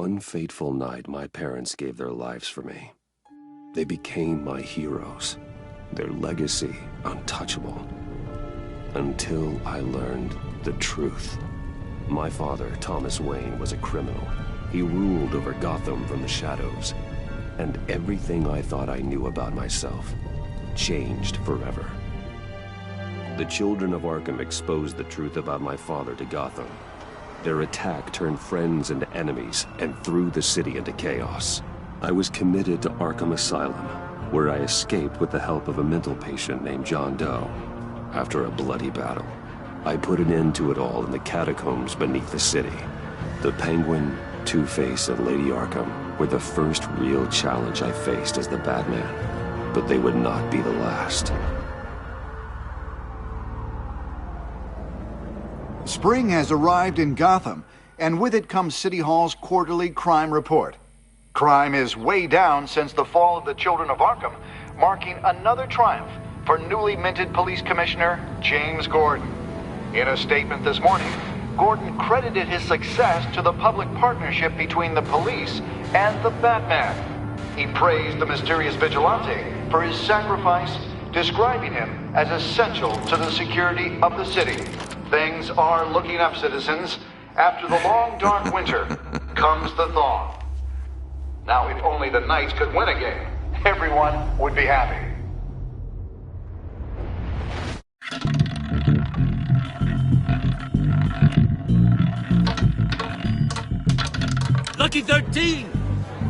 one fateful night, my parents gave their lives for me. They became my heroes, their legacy untouchable. Until I learned the truth. My father, Thomas Wayne, was a criminal. He ruled over Gotham from the shadows. And everything I thought I knew about myself changed forever. The children of Arkham exposed the truth about my father to Gotham. Their attack turned friends into enemies and threw the city into chaos. I was committed to Arkham Asylum, where I escaped with the help of a mental patient named John Doe. After a bloody battle, I put an end to it all in the catacombs beneath the city. The Penguin, Two-Face, and Lady Arkham were the first real challenge I faced as the Batman, but they would not be the last. Spring has arrived in Gotham, and with it comes City Hall's quarterly crime report. Crime is way down since the fall of the Children of Arkham, marking another triumph for newly minted Police Commissioner James Gordon. In a statement this morning, Gordon credited his success to the public partnership between the police and the Batman. He praised the mysterious vigilante for his sacrifice, describing him as essential to the security of the city. Things are looking up, citizens. After the long, dark winter comes the thaw. Now, if only the Knights could win again, everyone would be happy. Lucky 13!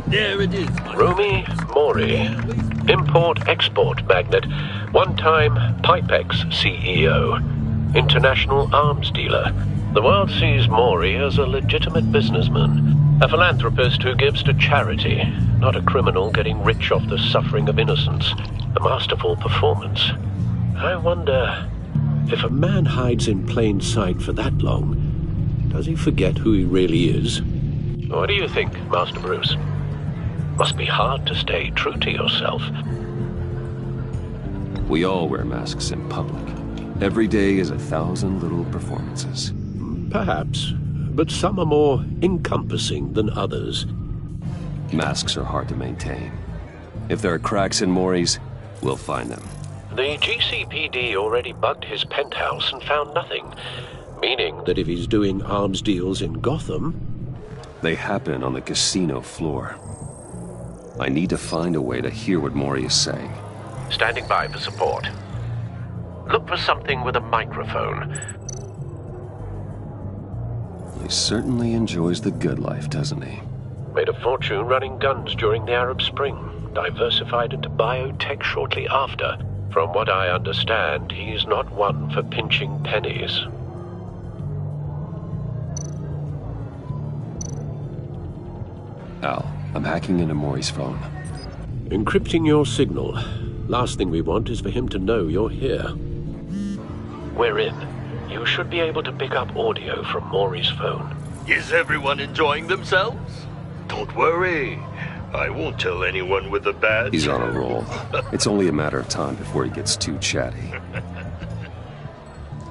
There it is. Rumi Mori, import-export magnate, one-time Pipex CEO, international arms dealer. The world sees Mori as a legitimate businessman, a philanthropist who gives to charity, not a criminal getting rich off the suffering of innocence. A masterful performance. I wonder, if a man hides in plain sight for that long, does he forget who he really is? What do you think, Master Bruce? Must be hard to stay true to yourself. We all wear masks in public. Every day is 1,000 little performances. Perhaps, but some are more encompassing than others. Masks are hard to maintain. If there are cracks in Mori's, we'll find them. The GCPD already bugged his penthouse and found nothing, meaning that if he's doing arms deals in Gotham... They happen on the casino floor. I need to find a way to hear what Mori is saying. Standing by for support. Look for something with a microphone. He certainly enjoys the good life, doesn't he? Made a fortune running guns during the Arab Spring. Diversified into biotech shortly after. From what I understand, he's not one for pinching pennies. Al, I'm hacking into Mori's phone. Encrypting your signal. Last thing we want is for him to know you're here. We're in. You should be able to pick up audio from Mori's phone. Is everyone enjoying themselves? Don't worry. I won't tell anyone with the badge. He's on a roll. It's only a matter of time before he gets too chatty.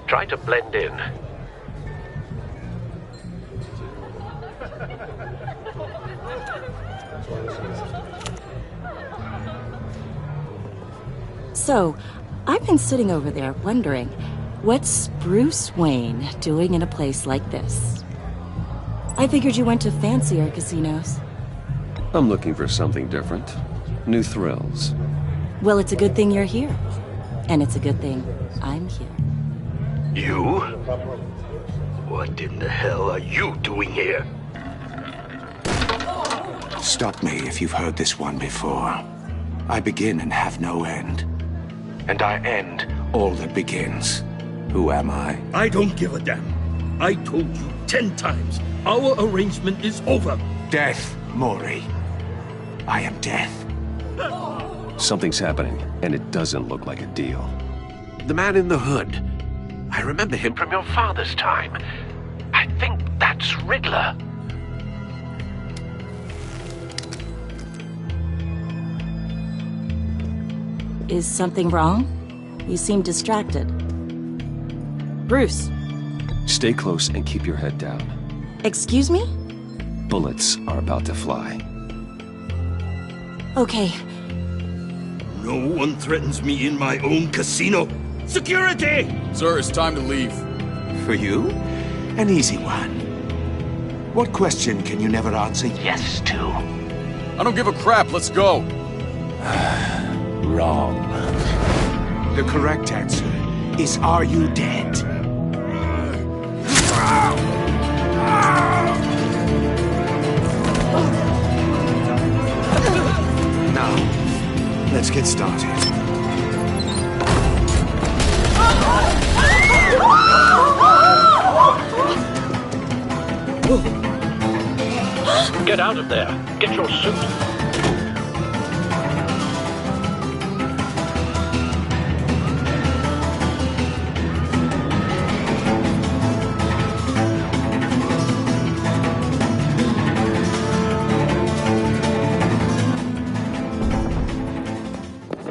Try to blend in. So, I've been sitting over there wondering, what's Bruce Wayne doing in a place like this? I figured you went to fancier casinos. I'm looking for something different. New thrills. Well, it's a good thing you're here. And it's a good thing I'm here. You? What in the hell are you doing here? Stop me if you've heard this one before. I begin and have no end. And I end all that begins. Who am I? I don't give a damn. I told you 10 times. Our arrangement is over. Death, Mori. I am death. Something's happening, and it doesn't look like a deal. The man in the hood. I remember him from your father's time. I think that's Riddler. Is something wrong? You seem distracted. Bruce. Stay close and keep your head down. Excuse me? bullets are about to fly. Okay. No one threatens me in my own casino. Security! Sir, it's time to leave. For you? An easy one. What question can you never answer yes to? I don't give a crap, let's go. Wrong. The correct answer is, are you dead? Now, let's get started. Get out of there. Get your suit.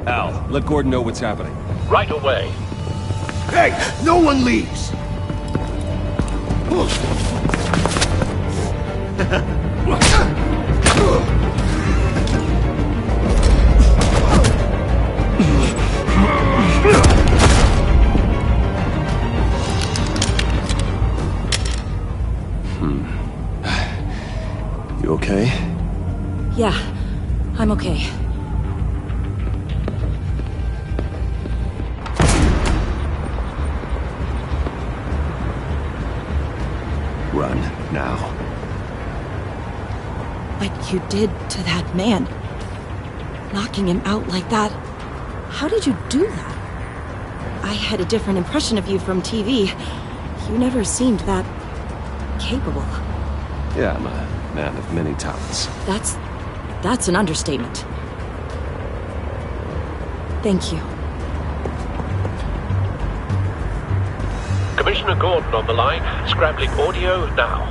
Al, let Gordon know what's happening. Right away. Hey, no one leaves! You okay? Yeah, I'm okay. Run, now. What you did to that man. Knocking him out like that. How did you do that? I had a different impression of you from TV. You never seemed that capable. Yeah, I'm a man of many talents. That's an understatement. Thank you. Commissioner Gordon on the line. Scrambling audio now.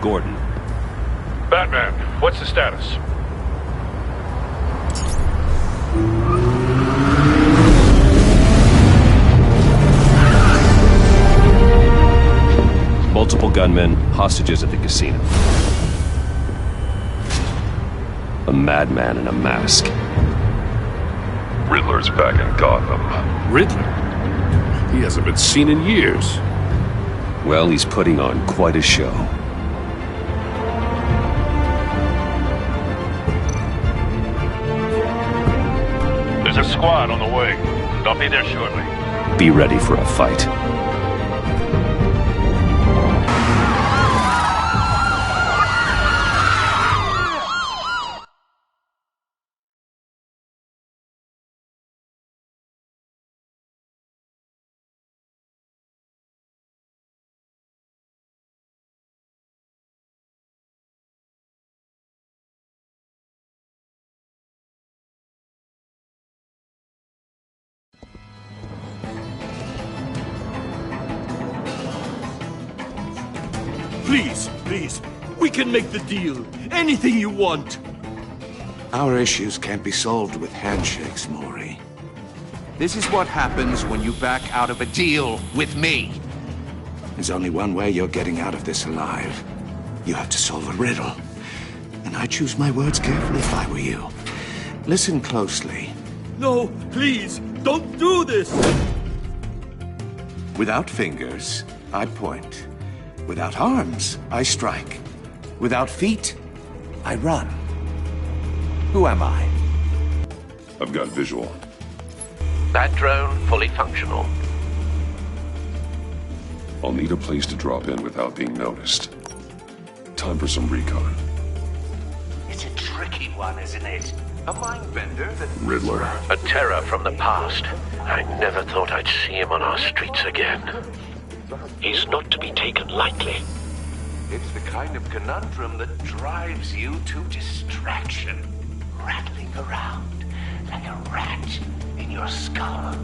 Gordon. Batman, what's the status? Multiple gunmen, hostages at the casino. A madman in a mask. Riddler's back in Gotham. Riddler? He hasn't been seen in years. Well, he's putting on quite a show. There's a squad on the way. They'll be there shortly. Be ready for a fight. Please, we can make the deal. Anything you want. Our issues can't be solved with handshakes, Maury. This is what happens when you back out of a deal with me. There's only one way you're getting out of this alive. You have to solve a riddle. And I choose my words carefully if I were you. Listen closely. No, please, don't do this! Without fingers, I point. Without arms, I strike. Without feet, I run. Who am I? I've got visual. That drone fully functional. I'll need a place to drop in without being noticed. Time for some recon. It's a tricky one, isn't it? A mind bender that... Riddler. A terror from the past. I never thought I'd see him on our streets again. He's not to be taken lightly. It's the kind of conundrum that drives you to distraction. Rattling around like a rat in your skull.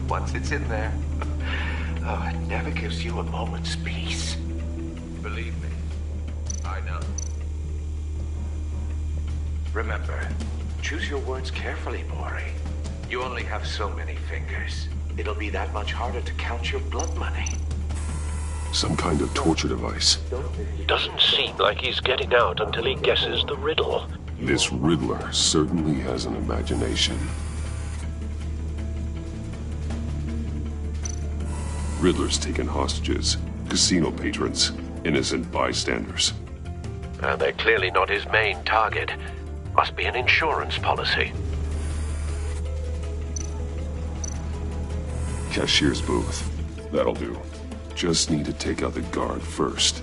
Once it's in there, oh, it never gives you a moment's peace. Believe me, I know. Remember, choose your words carefully, Maury. You only have so many fingers. It'll be that much harder to count your blood money. Some kind of torture device. Doesn't seem like he's getting out until he guesses the riddle. This Riddler certainly has an imagination. Riddler's taken hostages, casino patrons, innocent bystanders. They're clearly not his main target. Must be an insurance policy. Cashier's booth. That'll do. Just need to take out the guard first.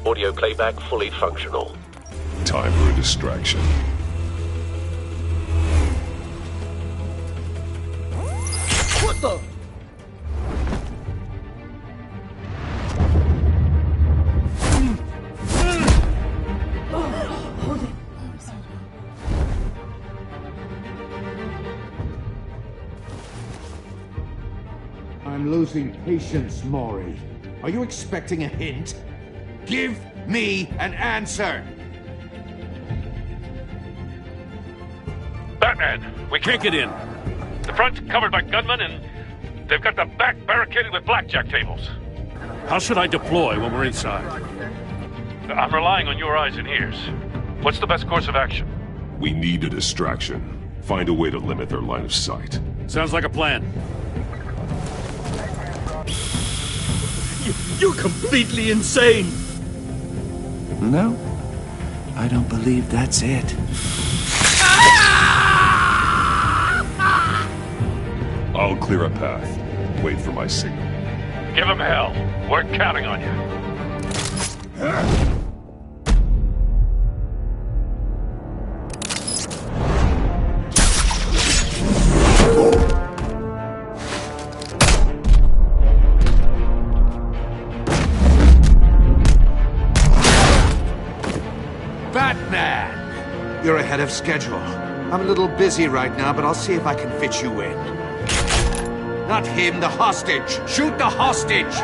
Audio playback fully functional. Time for a distraction. What the? I'm losing patience, Maury. Are you expecting a hint? Give me an answer! Batman, we can't get in. The front's covered by gunmen, and they've got the back barricaded with blackjack tables. How should I deploy when we're inside? I'm relying on your eyes and ears. What's the best course of action? We need a distraction. Find a way to limit their line of sight. Sounds like a plan. You're completely insane! No, I don't believe that's it. I'll clear a path. Wait for my signal. Give him hell. We're counting on you. Batman! You're ahead of schedule. I'm a little busy right now, but I'll see if I can fit you in. Not him, the hostage! Shoot the hostage!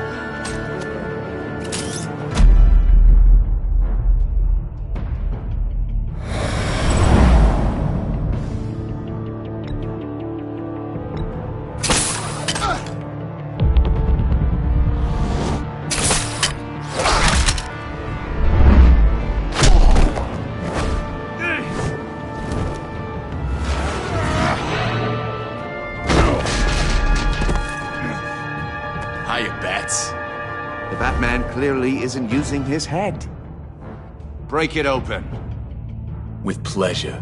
The Batman clearly isn't using his head. Break it open. With pleasure.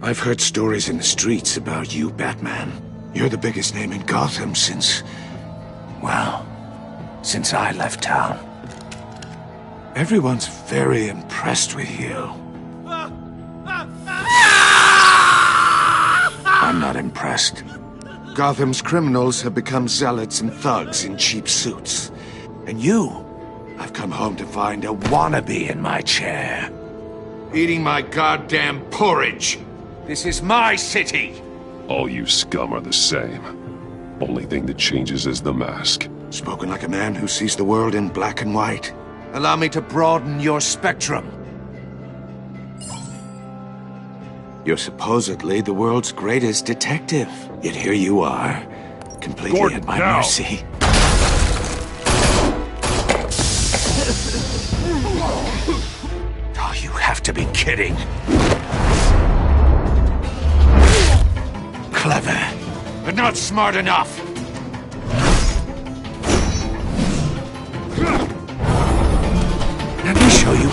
I've heard stories in the streets about you, Batman. You're the biggest name in Gotham since I left town. Everyone's very impressed with you. I'm not impressed. Gotham's criminals have become zealots and thugs in cheap suits. And I've come home to find a wannabe in my chair. Eating my goddamn porridge. This is my city! All you scum are the same. Only thing that changes is the mask. Spoken like a man who sees the world in black and white. Allow me to broaden your spectrum. You're supposedly the world's greatest detective. Yet here you are, completely Gordon, at my now. mercy. Oh, you have to be kidding. Clever, but not smart enough. Let me show you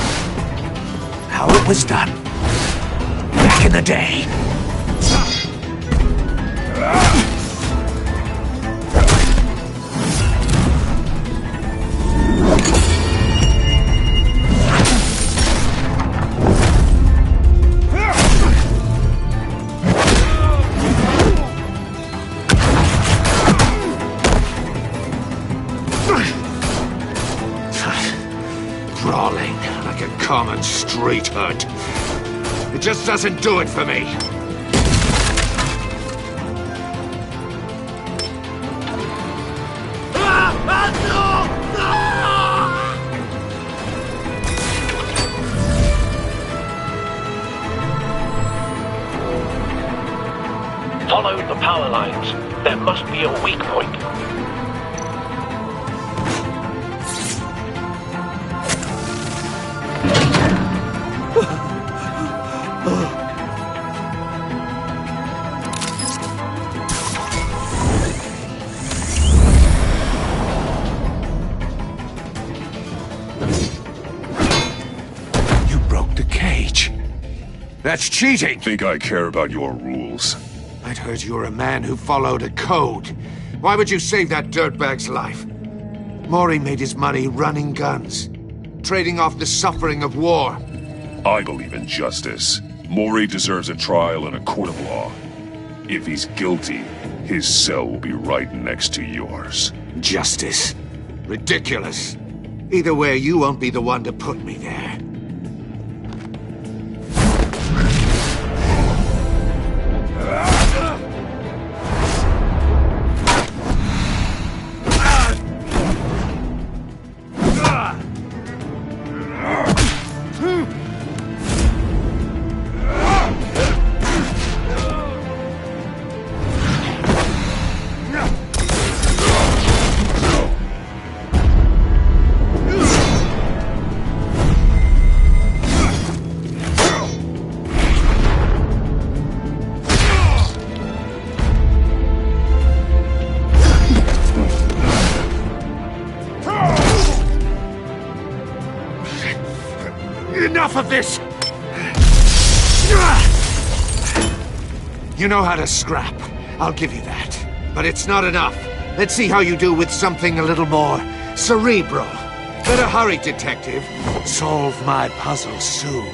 how it was done back in the day. common street hood. It just doesn't do it for me. Follow the power lines. There must be a weak point. You broke the cage. That's cheating! Think I care about your rules? I'd heard you were a man who followed a code. Why would you save that dirtbag's life? Maury made his money running guns, trading off the suffering of war. I believe in justice. Maury deserves a trial in a court of law. If he's guilty, his cell will be right next to yours. Justice? Ridiculous. Either way, you won't be the one to put me there. Enough of this! You know how to scrap. I'll give you that. But it's not enough. Let's see how you do with something a little more cerebral. Better hurry, detective. Solve my puzzle soon.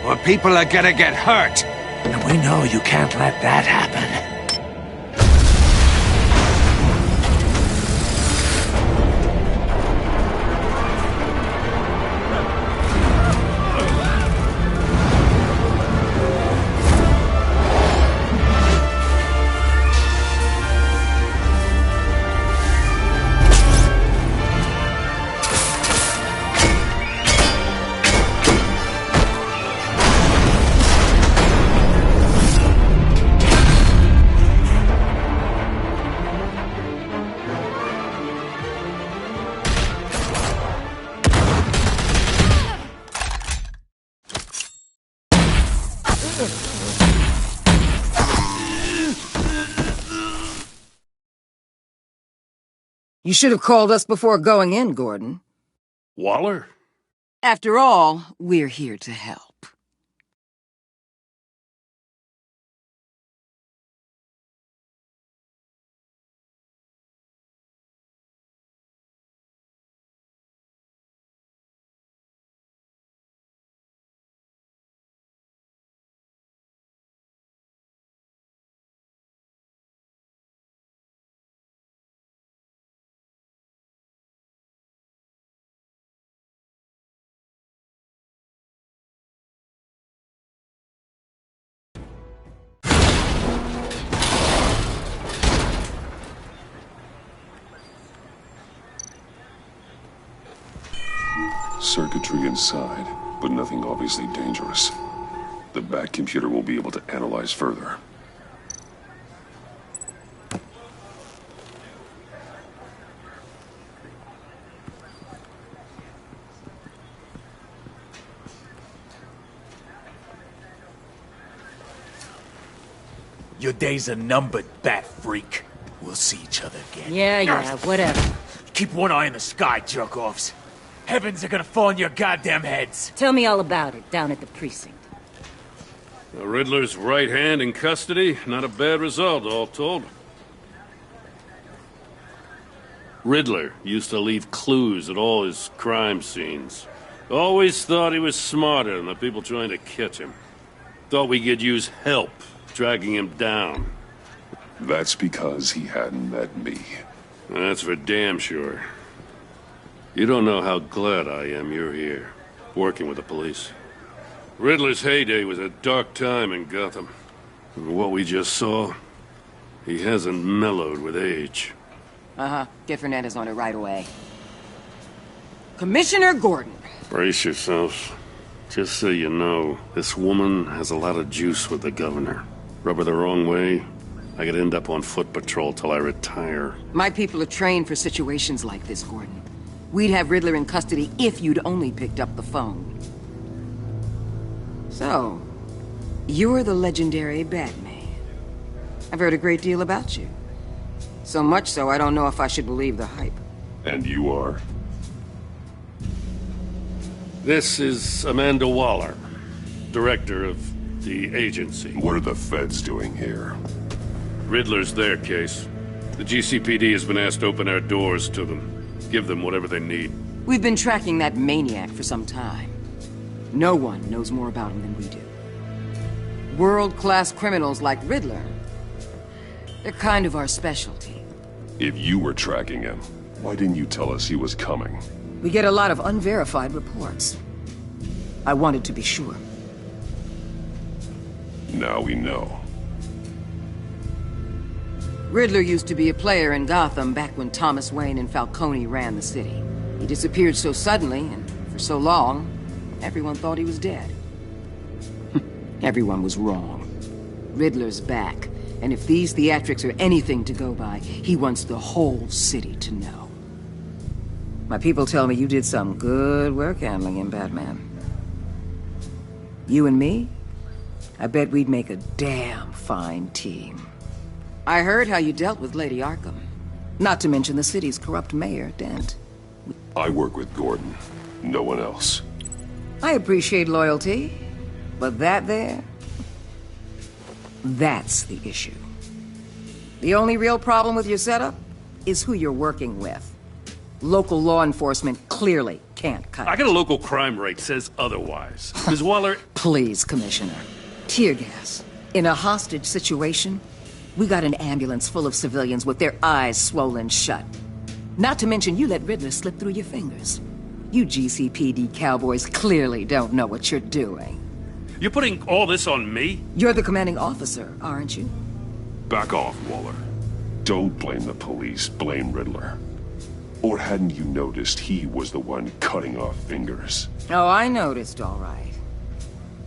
Or people are gonna get hurt. And we know you can't let that happen. You should have called us before going in, Gordon. Waller? After all, we're here to help. Circuitry inside, but nothing obviously dangerous. The back computer will be able to analyze further. Your days are numbered, bat freak. We'll see each other again. Yeah, whatever. Keep one eye in the sky, jerk-offs. Heavens are gonna fall on your goddamn heads. Tell me all about it down at the precinct. The Riddler's right hand in custody. Not a bad result, all told. Riddler used to leave clues at all his crime scenes. Always thought he was smarter than the people trying to catch him. Thought we could use help dragging him down. That's because he hadn't met me. That's for damn sure. You don't know how glad I am you're here. working with the police. Riddler's heyday was a dark time in Gotham. And what we just saw, he hasn't mellowed with age. Uh-huh. Get Fernandez on it right away. Commissioner Gordon. Brace yourselves. Just so you know, this woman has a lot of juice with the governor. Rub her the wrong way, I could end up on foot patrol till I retire. My people are trained for situations like this, Gordon. We'd have Riddler in custody if you'd only picked up the phone. So, you're the legendary Batman. I've heard a great deal about you. So much so, I don't know if I should believe the hype. And you are? This is Amanda Waller, director of the agency. What are the feds doing here? Riddler's their case. The GCPD has been asked to open our doors to them. Give them whatever they need. We've been tracking that maniac for some time. No one knows more about him than we do. World-class criminals like Riddler, they're kind of our specialty. If you were tracking him, why didn't you tell us he was coming? We get a lot of unverified reports. I wanted to be sure. Now we know. Riddler used to be a player in Gotham back when Thomas Wayne and Falcone ran the city. He disappeared so suddenly and for so long, everyone thought he was dead. Everyone was wrong. Riddler's back, and if these theatrics are anything to go by, he wants the whole city to know. My people tell me you did some good work handling him, Batman. You and me? I bet we'd make a damn fine team. I heard how you dealt with Lady Arkham. Not to mention the city's corrupt mayor, Dent. I work with Gordon. No one else. I appreciate loyalty, but that there... that's the issue. The only real problem with your setup is who you're working with. Local law enforcement clearly can't cut it. I got a local crime rate says otherwise. Ms. Waller... Please, Commissioner. Tear gas. In a hostage situation, we got an ambulance full of civilians with their eyes swollen shut. Not to mention you let Riddler slip through your fingers. You GCPD cowboys clearly don't know what you're doing. You're putting all this on me? You're the commanding officer, aren't you? Back off, Waller. Don't blame the police, blame Riddler. Or hadn't you noticed he was the one cutting off fingers? Oh, I noticed, all right.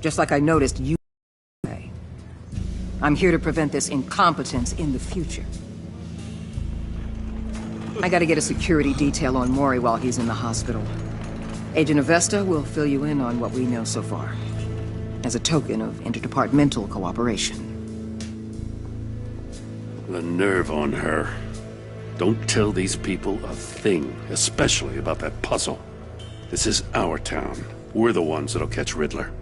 Just like I noticed you. I'm here to prevent this incompetence in the future. I gotta get a security detail on Mori while he's in the hospital. Agent Avesta will fill you in on what we know so far, as a token of interdepartmental cooperation. The nerve on her. Don't tell these people a thing, especially about that puzzle. This is our town. We're the ones that'll catch Riddler.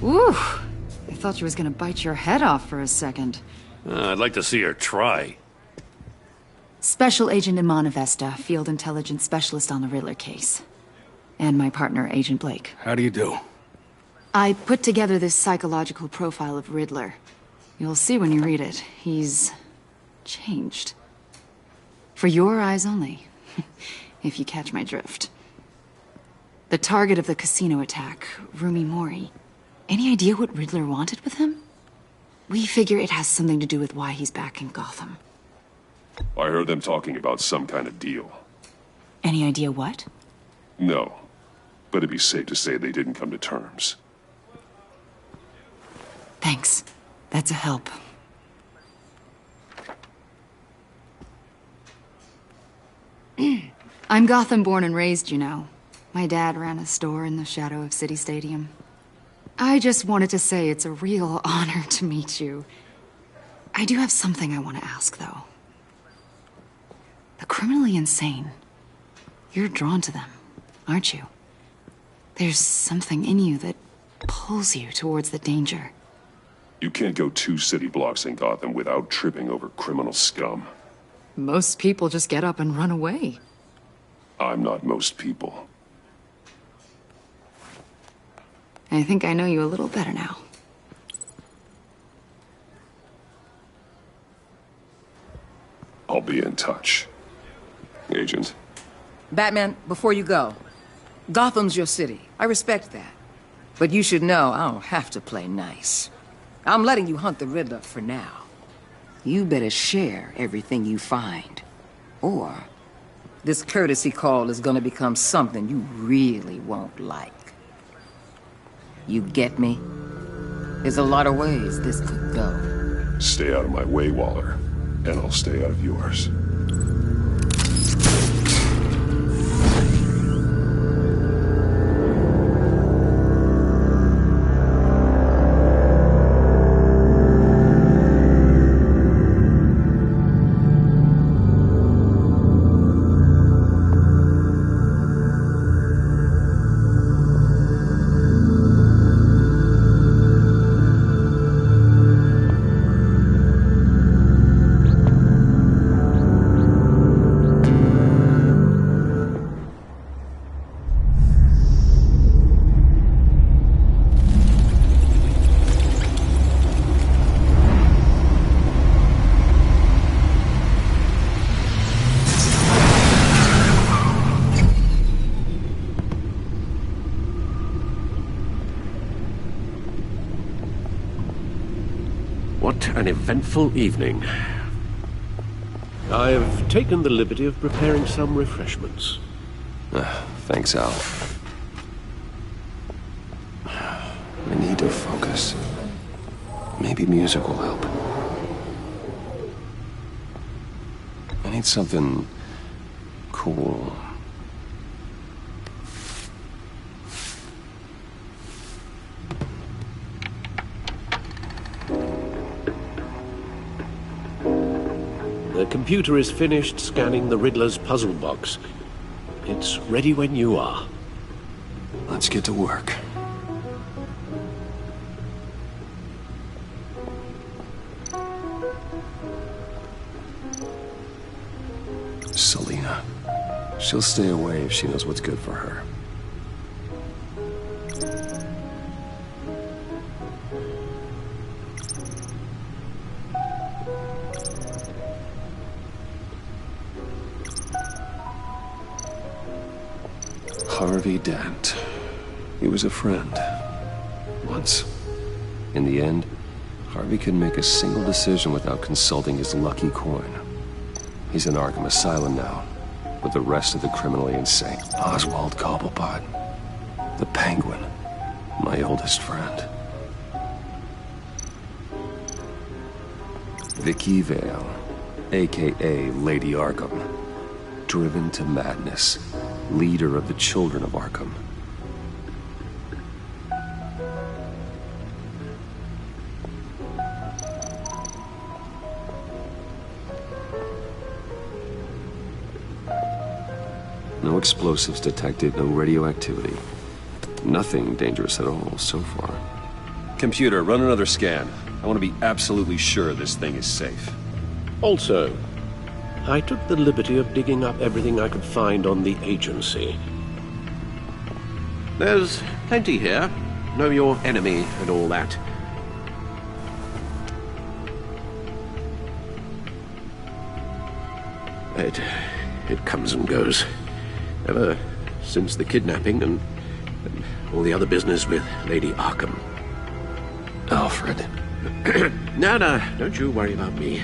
Ooh, I thought she was gonna bite your head off for a second. I'd like to see her try. Special Agent Iman Avesta, Field Intelligence Specialist on the Riddler case. And my partner, Agent Blake. How do you do? I put together this psychological profile of Riddler. You'll see when you read it. He's... changed. For your eyes only, if you catch my drift. The target of the casino attack, Rumi Mori. Any idea what Riddler wanted with him? We figure it has something to do with why he's back in Gotham. I heard them talking about some kind of deal. Any idea what? No, but it'd be safe to say they didn't come to terms. Thanks. That's a help. I'm Gotham born and raised, you know. My dad ran a store in the shadow of City Stadium. I just wanted to say it's a real honor to meet you. I do have something I want to ask, though. The criminally insane. You're drawn to them, aren't you? There's something in you that pulls you towards the danger. You can't go 2 city blocks in Gotham without tripping over criminal scum. Most people just get up and run away. I'm not most people. I think I know you a little better now. I'll be in touch. Agent. Batman, before you go, Gotham's your city. I respect that. But you should know I don't have to play nice. I'm letting you hunt the Riddler for now. You better share everything you find. Or this courtesy call is gonna become something you really won't like. You get me? There's a lot of ways this could go. Stay out of my way, Waller, and I'll stay out of yours. What an eventful evening. I've taken the liberty of preparing some refreshments. Thanks, Al. I need to focus. Maybe music will help. I need something cool. The computer is finished scanning the Riddler's puzzle box. It's ready when you are. Let's get to work. Selina. She'll stay away if she knows what's good for her. Harvey Dent. He was a friend. Once. In the end, Harvey couldn't make a single decision without consulting his lucky coin. He's in Arkham Asylum now, with the rest of the criminally insane. Oswald Cobblepot. The Penguin. My oldest friend. Vicky Vale, a.k.a. Lady Arkham. Driven to madness. Leader of the Children of Arkham. No explosives detected, no radioactivity. Nothing dangerous at all so far. Computer, run another scan. I want to be absolutely sure this thing is safe. Also, I took the liberty of digging up everything I could find on the agency. There's plenty here. Know your enemy and all that. It comes and goes. Ever since the kidnapping and all the other business with Lady Arkham. Alfred. No, don't you worry about me.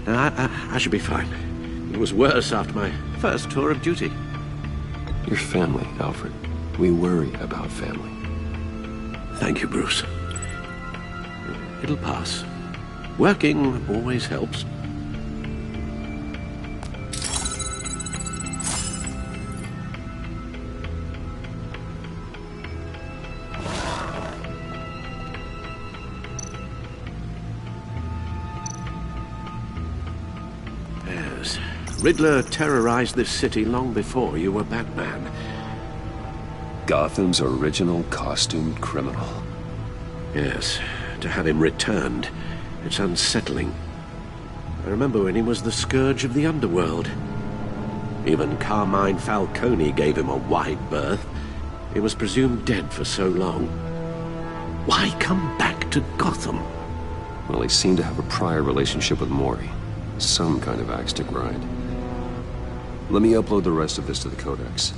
I should be fine. It was worse after my first tour of duty. Your family, Alfred. We worry about family. Thank you, Bruce. It'll pass. Working always helps. Riddler terrorized this city long before you were Batman. Gotham's original costumed criminal. Yes, to have him returned, it's unsettling. I remember when he was the scourge of the underworld. Even Carmine Falcone gave him a wide berth. He was presumed dead for so long. Why come back to Gotham? Well, he seemed to have a prior relationship with Mori. Some kind of axe to grind. Let me upload the rest of this to the Codex.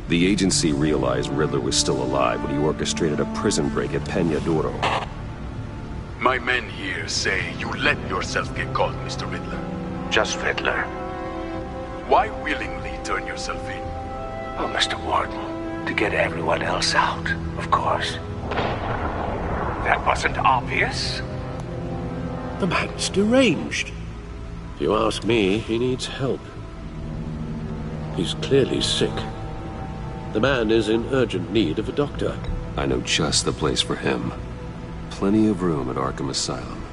The agency realized Riddler was still alive when he orchestrated a prison break at Peña Duro. My men here say you let yourself get caught, Mr. Riddler. Just Riddler. Why willingly turn yourself in? Oh, Mr. Warden, to get everyone else out, of course. That wasn't obvious. The man's deranged. If you ask me, he needs help. He's clearly sick. The man is in urgent need of a doctor. I know just the place for him. Plenty of room at Arkham Asylum.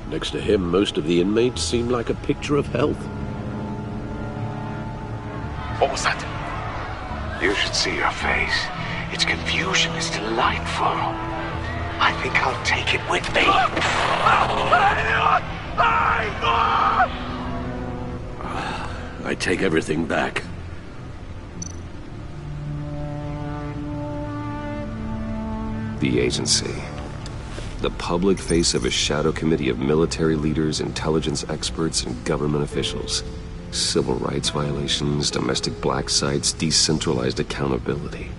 Next to him, most of the inmates seem like a picture of health. What was that? You should see your face. Its confusion is delightful. I think I'll take it with me. I take everything back. The agency. The public face of a shadow committee of military leaders, intelligence experts, and government officials. Civil rights violations, domestic black sites, decentralized accountability.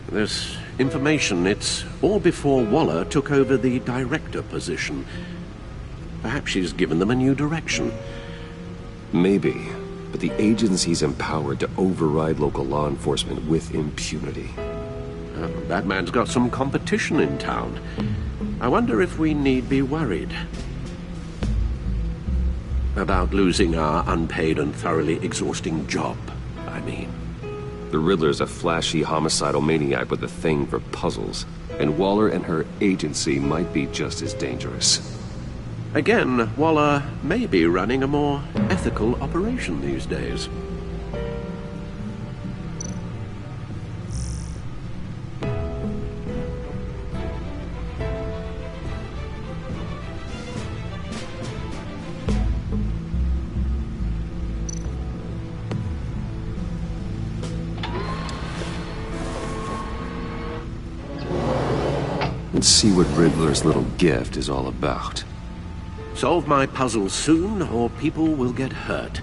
This information, it's all before Waller took over the director position. Perhaps she's given them a new direction. Maybe, but the agency's empowered to override local law enforcement with impunity. Batman's got some competition in town. I wonder if we need be worried about losing our unpaid and thoroughly exhausting job, I mean. The Riddler's a flashy homicidal maniac with a thing for puzzles, and Waller and her agency might be just as dangerous. Again, Waller may be running a more ethical operation these days. Let's see what Riddler's little gift is all about. Solve my puzzle soon, or people will get hurt.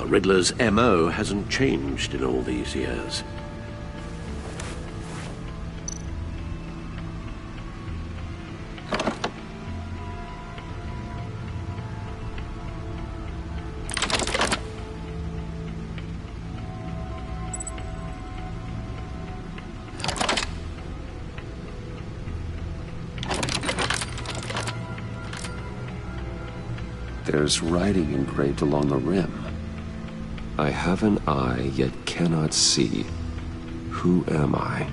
Riddler's M.O. hasn't changed in all these years. There's writing engraved along the rim. I have an eye, yet cannot see. Who am I?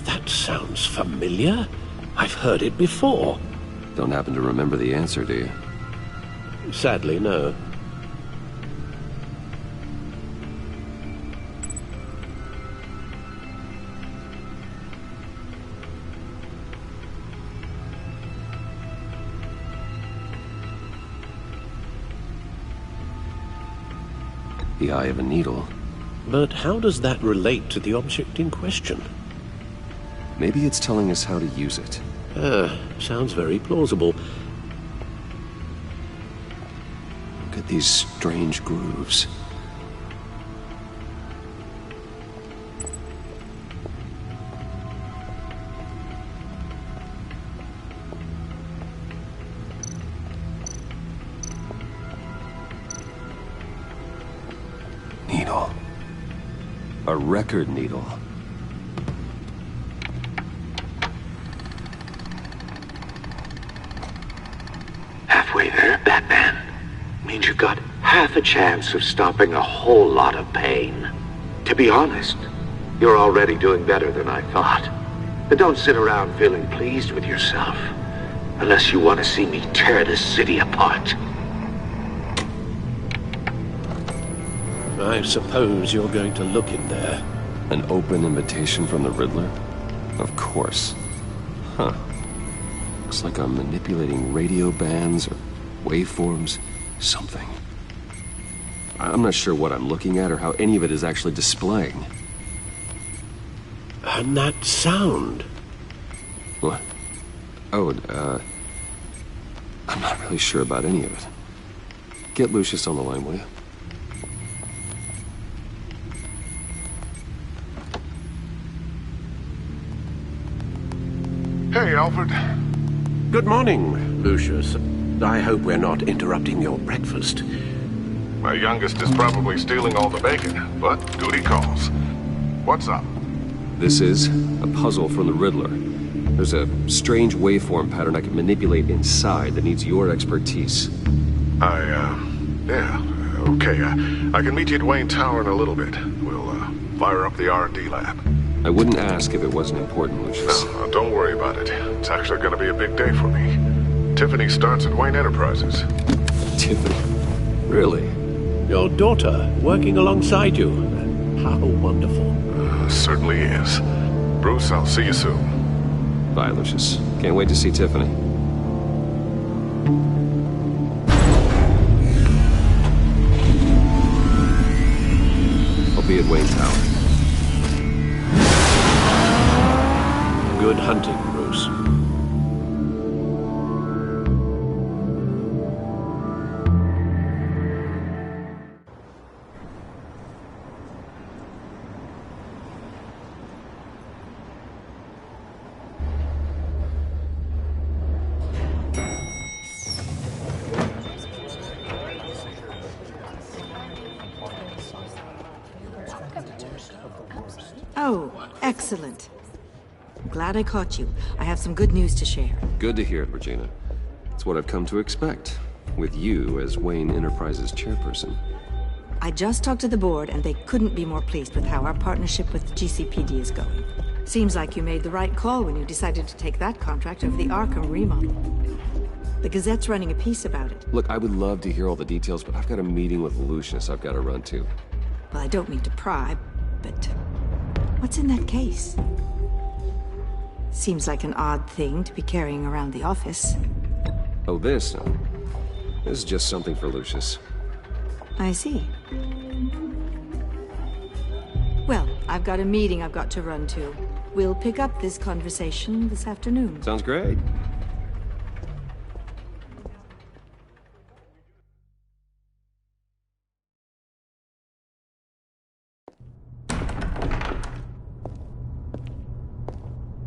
That sounds familiar. I've heard it before. Don't happen to remember the answer, do you? Sadly, no. The eye of a needle. But how does that relate to the object in question? Maybe it's telling us how to use it. Sounds very plausible. Look at these strange grooves. Needle. A record needle. Halfway there, Batman. Means you've got half a chance of stopping a whole lot of pain. To be honest, you're already doing better than I thought. But don't sit around feeling pleased with yourself. Unless you want to see me tear this city apart. I suppose you're going to look in there. An open invitation from the Riddler? Of course. Huh. Looks like I'm manipulating radio bands or waveforms. Something. I'm not sure what I'm looking at or how any of it is actually displaying. And that sound. What? Oh, I'm not really sure about any of it. Get Lucius on the line, will you? Hey, Alfred. Good morning, Lucius. I hope we're not interrupting your breakfast. My youngest is probably stealing all the bacon, but duty calls. What's up? This is a puzzle from the Riddler. There's a strange waveform pattern I can manipulate inside that needs your expertise. Yeah, okay. I can meet you at Wayne Tower in a little bit. We'll, fire up the R&D lab. I wouldn't ask if it wasn't important, Lucius. No, don't worry about it. It's actually gonna be a big day for me. Tiffany starts at Wayne Enterprises. Tiffany? Really? Your daughter, working alongside you. How wonderful. Certainly is. Bruce, I'll see you soon. Bye, Lucius. Can't wait to see Tiffany. I'll be at Wayne Tower. Good hunting, Bruce. Oh, excellent. Glad I caught you. I have some good news to share. Good to hear it, Regina. It's what I've come to expect, with you as Wayne Enterprises chairperson. I just talked to the board, and they couldn't be more pleased with how our partnership with GCPD is going. Seems like you made the right call when you decided to take that contract over the Arkham remodel. The Gazette's running a piece about it. Look, I would love to hear all the details, but I've got a meeting with Lucius I've got to run to. Well, I don't mean to pry, but what's in that case? Seems like an odd thing to be carrying around the office. Oh, this? No. This is just something for Lucius. I see. Well, I've got a meeting I've got to run to. We'll pick up this conversation this afternoon. Sounds great.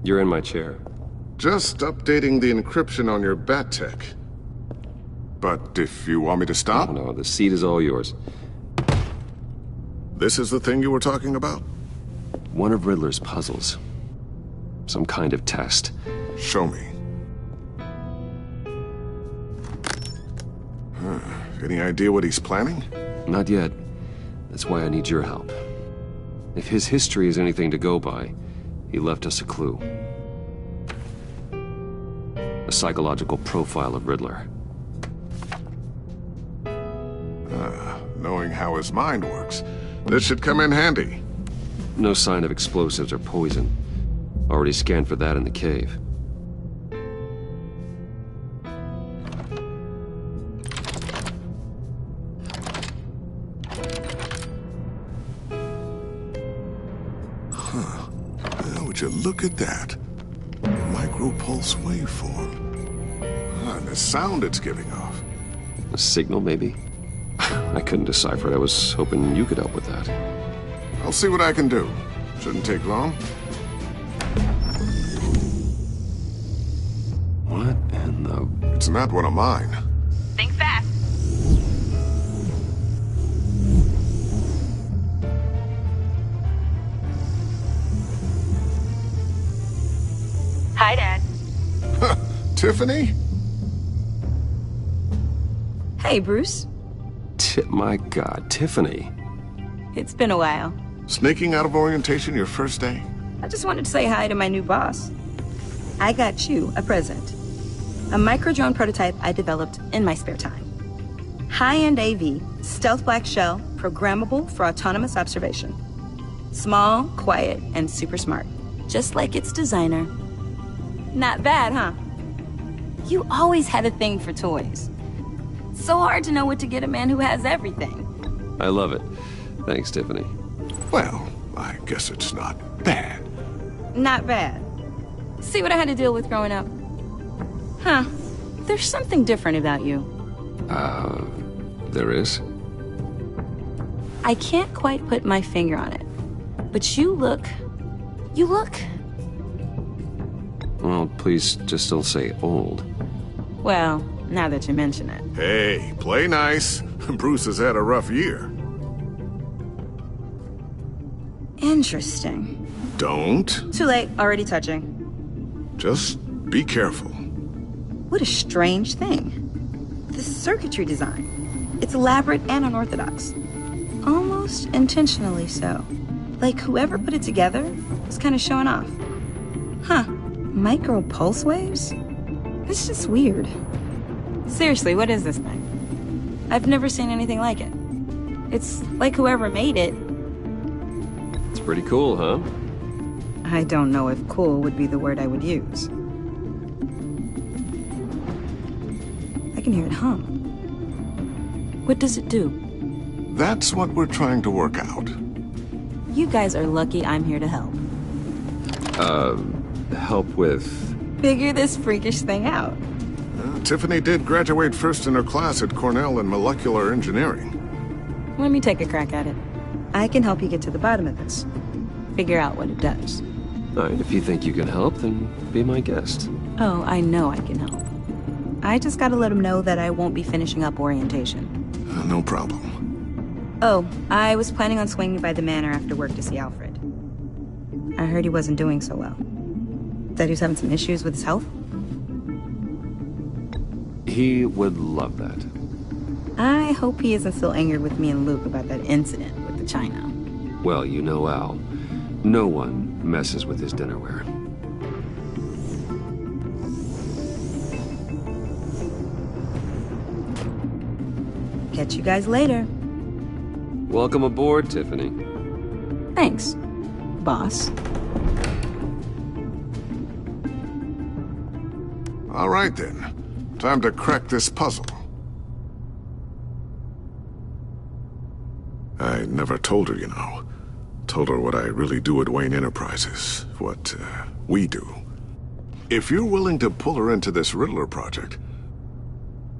You're in my chair. Just updating the encryption on your bat tech. But if you want me to stop? No, the seat is all yours. This is the thing you were talking about? One of Riddler's puzzles. Some kind of test. Show me. Any idea what he's planning? Not yet. That's why I need your help. If his history is anything to go by, he left us a clue. A psychological profile of Riddler. Knowing how his mind works, this should come in handy. No sign of explosives or poison. Already scanned for that in the cave. Would you look at that? Micropulse waveform. And the sound it's giving off. A signal, maybe? I couldn't decipher it. I was hoping you could help with that. I'll see what I can do. Shouldn't take long. What in the... It's not one of mine. Think fast. Hi, Dad. Tiffany? Hey, Bruce. My God, Tiffany. It's been a while. Sneaking out of orientation your first day? I just wanted to say hi to my new boss. I got you a present. A micro-drone prototype I developed in my spare time. High-end AV, stealth black shell, programmable for autonomous observation. Small, quiet, and super smart. Just like its designer. Not bad, huh? You always had a thing for toys. So hard to know what to get a man who has everything. I love it. Thanks, Tiffany. Well, I guess it's not bad. Not bad. See what I had to deal with growing up? Huh. There's something different about you. There is? I can't quite put my finger on it. But you look... Well, please just don't say old. Well, now that you mention it. Hey, play nice. Bruce has had a rough year. Interesting. Don't. Too late, already touching. Just be careful. What a strange thing. The circuitry design. It's elaborate and unorthodox. Almost intentionally so. Like whoever put it together was kind of showing off. Huh. Micro pulse waves? It's just weird. Seriously, what is this thing? I've never seen anything like it. It's like whoever made it. It's pretty cool, huh? I don't know if cool would be the word I would use. I can hear it hum. What does it do? That's what we're trying to work out. You guys are lucky I'm here to help. Help with... Figure this freakish thing out. Tiffany did graduate first in her class at Cornell in molecular engineering. Let me take a crack at it. I can help you get to the bottom of this. Figure out what it does. Alright, if you think you can help, then be my guest. Oh, I know I can help. I just gotta let him know that I won't be finishing up orientation. No problem. Oh, I was planning on swinging by the manor after work to see Alfred. I heard he wasn't doing so well. That he was having some issues with his health? He would love that. I hope he isn't still angered with me and Luke about that incident with the china. Well, you know Al. No one messes with his dinnerware. Catch you guys later. Welcome aboard, Tiffany. Thanks, boss. All right, then. Time to crack this puzzle. I never told her, you know. Told her what I really do at Wayne Enterprises. What, we do. If you're willing to pull her into this Riddler project,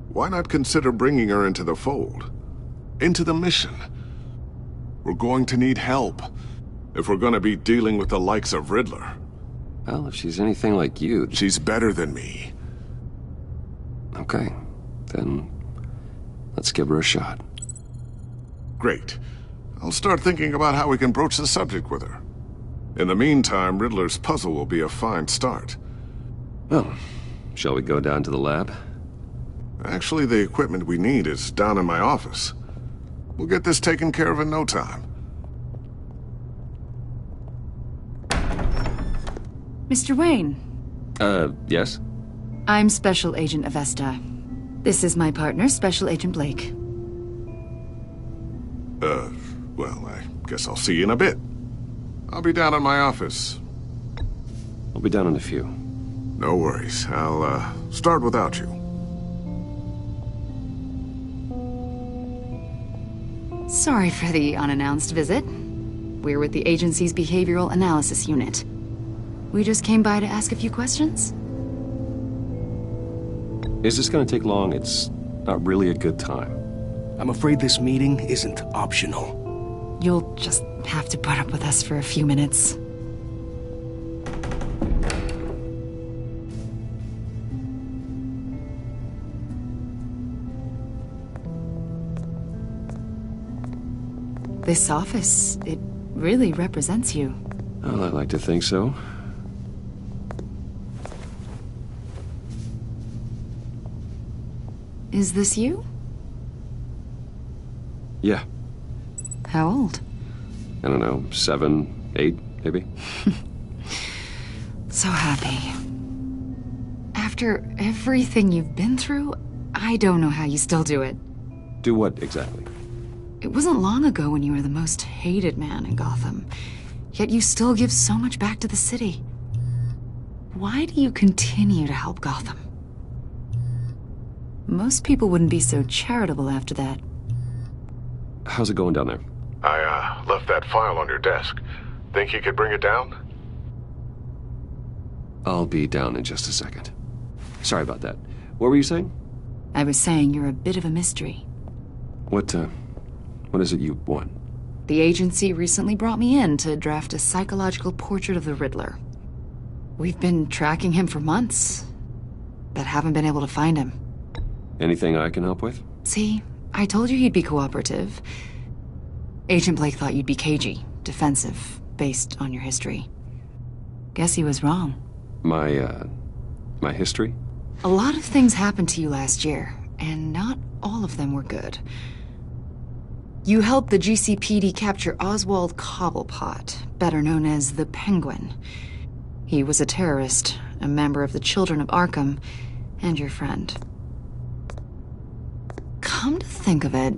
why not consider bringing her into the fold? Into the mission? We're going to need help if we're going to be dealing with the likes of Riddler. Well, if she's anything like you... She's better than me. Okay, then let's give her a shot. Great. I'll start thinking about how we can broach the subject with her. In the meantime, Riddler's puzzle will be a fine start. Well, shall we go down to the lab? Actually, the equipment we need is down in my office. We'll get this taken care of in no time. Mr. Wayne. Yes? I'm Special Agent Avesta. This is my partner, Special Agent Blake. Well, I guess I'll see you in a bit. I'll be down in my office. I'll be down in a few. No worries. I'll, start without you. Sorry for the unannounced visit. We're with the agency's behavioral analysis unit. We just came by to ask a few questions. Is this gonna take long? It's not really a good time. I'm afraid this meeting isn't optional. You'll just have to put up with us for a few minutes. This office, it really represents you. Well, I like to think so. Is this you? Yeah. How old? I don't know, 7, 8, maybe? So happy. After everything you've been through, I don't know how you still do it. Do what, exactly? It wasn't long ago when you were the most hated man in Gotham, yet you still give so much back to the city. Why do you continue to help Gotham? Most people wouldn't be so charitable after that. How's it going down there? I, left that file on your desk. Think you could bring it down? I'll be down in just a second. Sorry about that. What were you saying? I was saying you're a bit of a mystery. What is it you want? The agency recently brought me in to draft a psychological portrait of the Riddler. We've been tracking him for months, but haven't been able to find him. Anything I can help with? See, I told you he'd be cooperative. Agent Blake thought you'd be cagey, defensive, based on your history. Guess he was wrong. My history? A lot of things happened to you last year, and not all of them were good. You helped the GCPD capture Oswald Cobblepot, better known as the Penguin. He was a terrorist, a member of the Children of Arkham, and your friend. Come to think of it,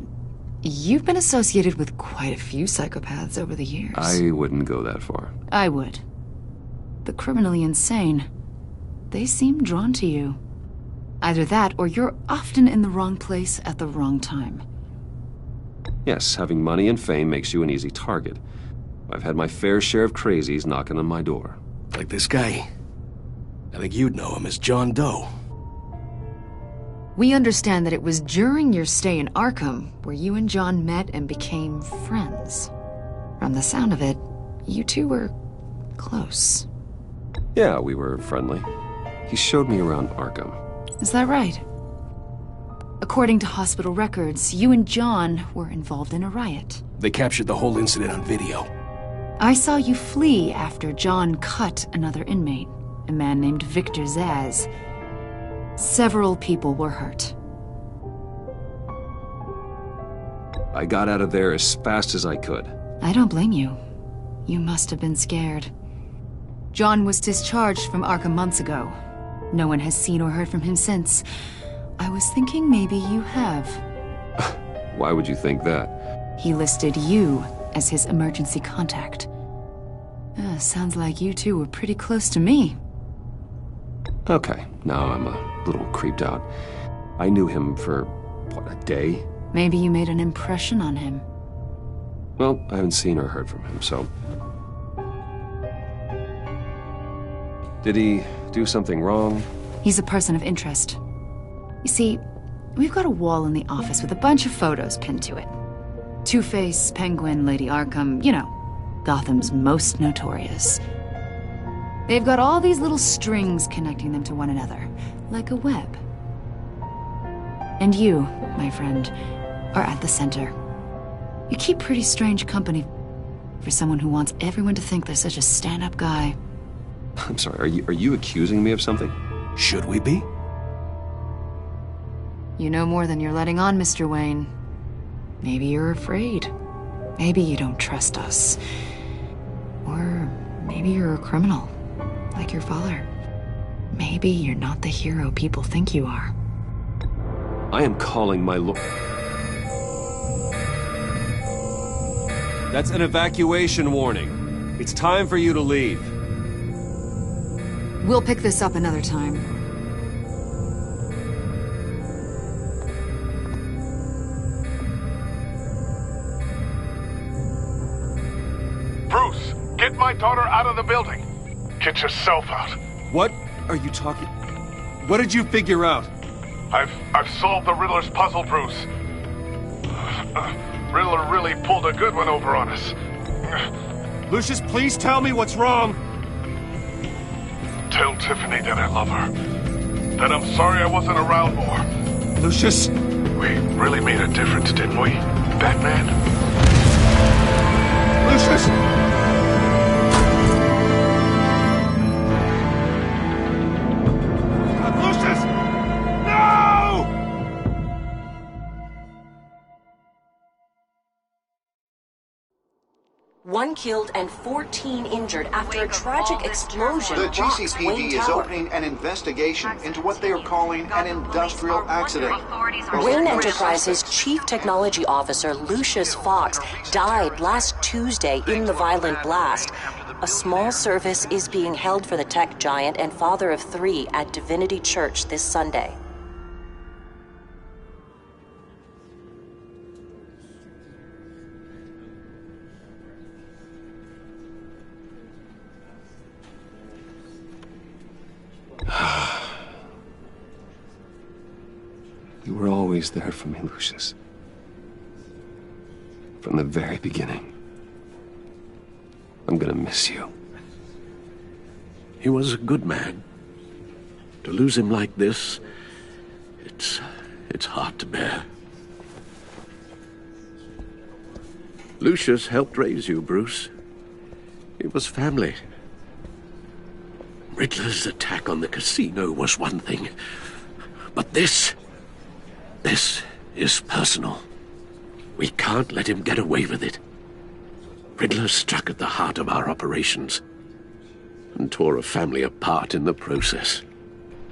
you've been associated with quite a few psychopaths over the years. I wouldn't go that far. I would. The criminally insane. They seem drawn to you. Either that, or you're often in the wrong place at the wrong time. Yes, having money and fame makes you an easy target. I've had my fair share of crazies knocking on my door. Like this guy. I think you'd know him as John Doe. We understand that it was during your stay in Arkham where you and John met and became friends. From the sound of it, you two were close. Yeah, we were friendly. He showed me around Arkham. Is that right? According to hospital records, you and John were involved in a riot. They captured the whole incident on video. I saw you flee after John cut another inmate, a man named Victor Zaz. Several people were hurt. I got out of there as fast as I could. I don't blame you. You must have been scared. John was discharged from Arkham months ago. No one has seen or heard from him since. I was thinking maybe you have. Why would you think that? He listed you as his emergency contact. Sounds like you two were pretty close to me. Okay, now I'm a little creeped out. I knew him for, what, a day? Maybe you made an impression on him. Well, I haven't seen or heard from him, so... Did he do something wrong? He's a person of interest. You see, we've got a wall in the office with a bunch of photos pinned to it. Two-Face, Penguin, Lady Arkham, you know, Gotham's most notorious. They've got all these little strings connecting them to one another, like a web. And you, my friend, are at the center. You keep pretty strange company for someone who wants everyone to think they're such a stand-up guy. I'm sorry, are you accusing me of something? Should we be? You know more than you're letting on, Mr. Wayne. Maybe you're afraid. Maybe you don't trust us. Or maybe you're a criminal, like your father. Maybe you're not the hero people think you are. I am calling my lord. That's an evacuation warning. It's time for you to leave. We'll pick this up another time. Bruce, get my daughter out of the building. Get yourself out. What are you talking? What did you figure out? I've solved the Riddler's puzzle, Bruce. Riddler really pulled a good one over on us. Lucius, please tell me what's wrong. Tell Tiffany that I love her. That I'm sorry I wasn't around more. Lucius! We really made a difference, didn't we, Batman? Lucius! Lucius! No! One killed and 14 injured after a tragic explosion. The rocks Wayne GCPD is Tower. opening an investigation into what they are calling an industrial accident. Wayne Enterprises' chief technology officer, Lucius Fox, died last Tuesday in the violent blast. A small service is being held for the tech giant and father of 3 at Divinity Church this Sunday. You were always there for me, Lucius. From the very beginning. I'm gonna miss you. He was a good man. To lose him like this, it's hard to bear. Lucius helped raise you, Bruce. It was family. Riddler's attack on the casino was one thing, but this is personal. We can't let him get away with it. Riddler struck at the heart of our operations and tore a family apart in the process.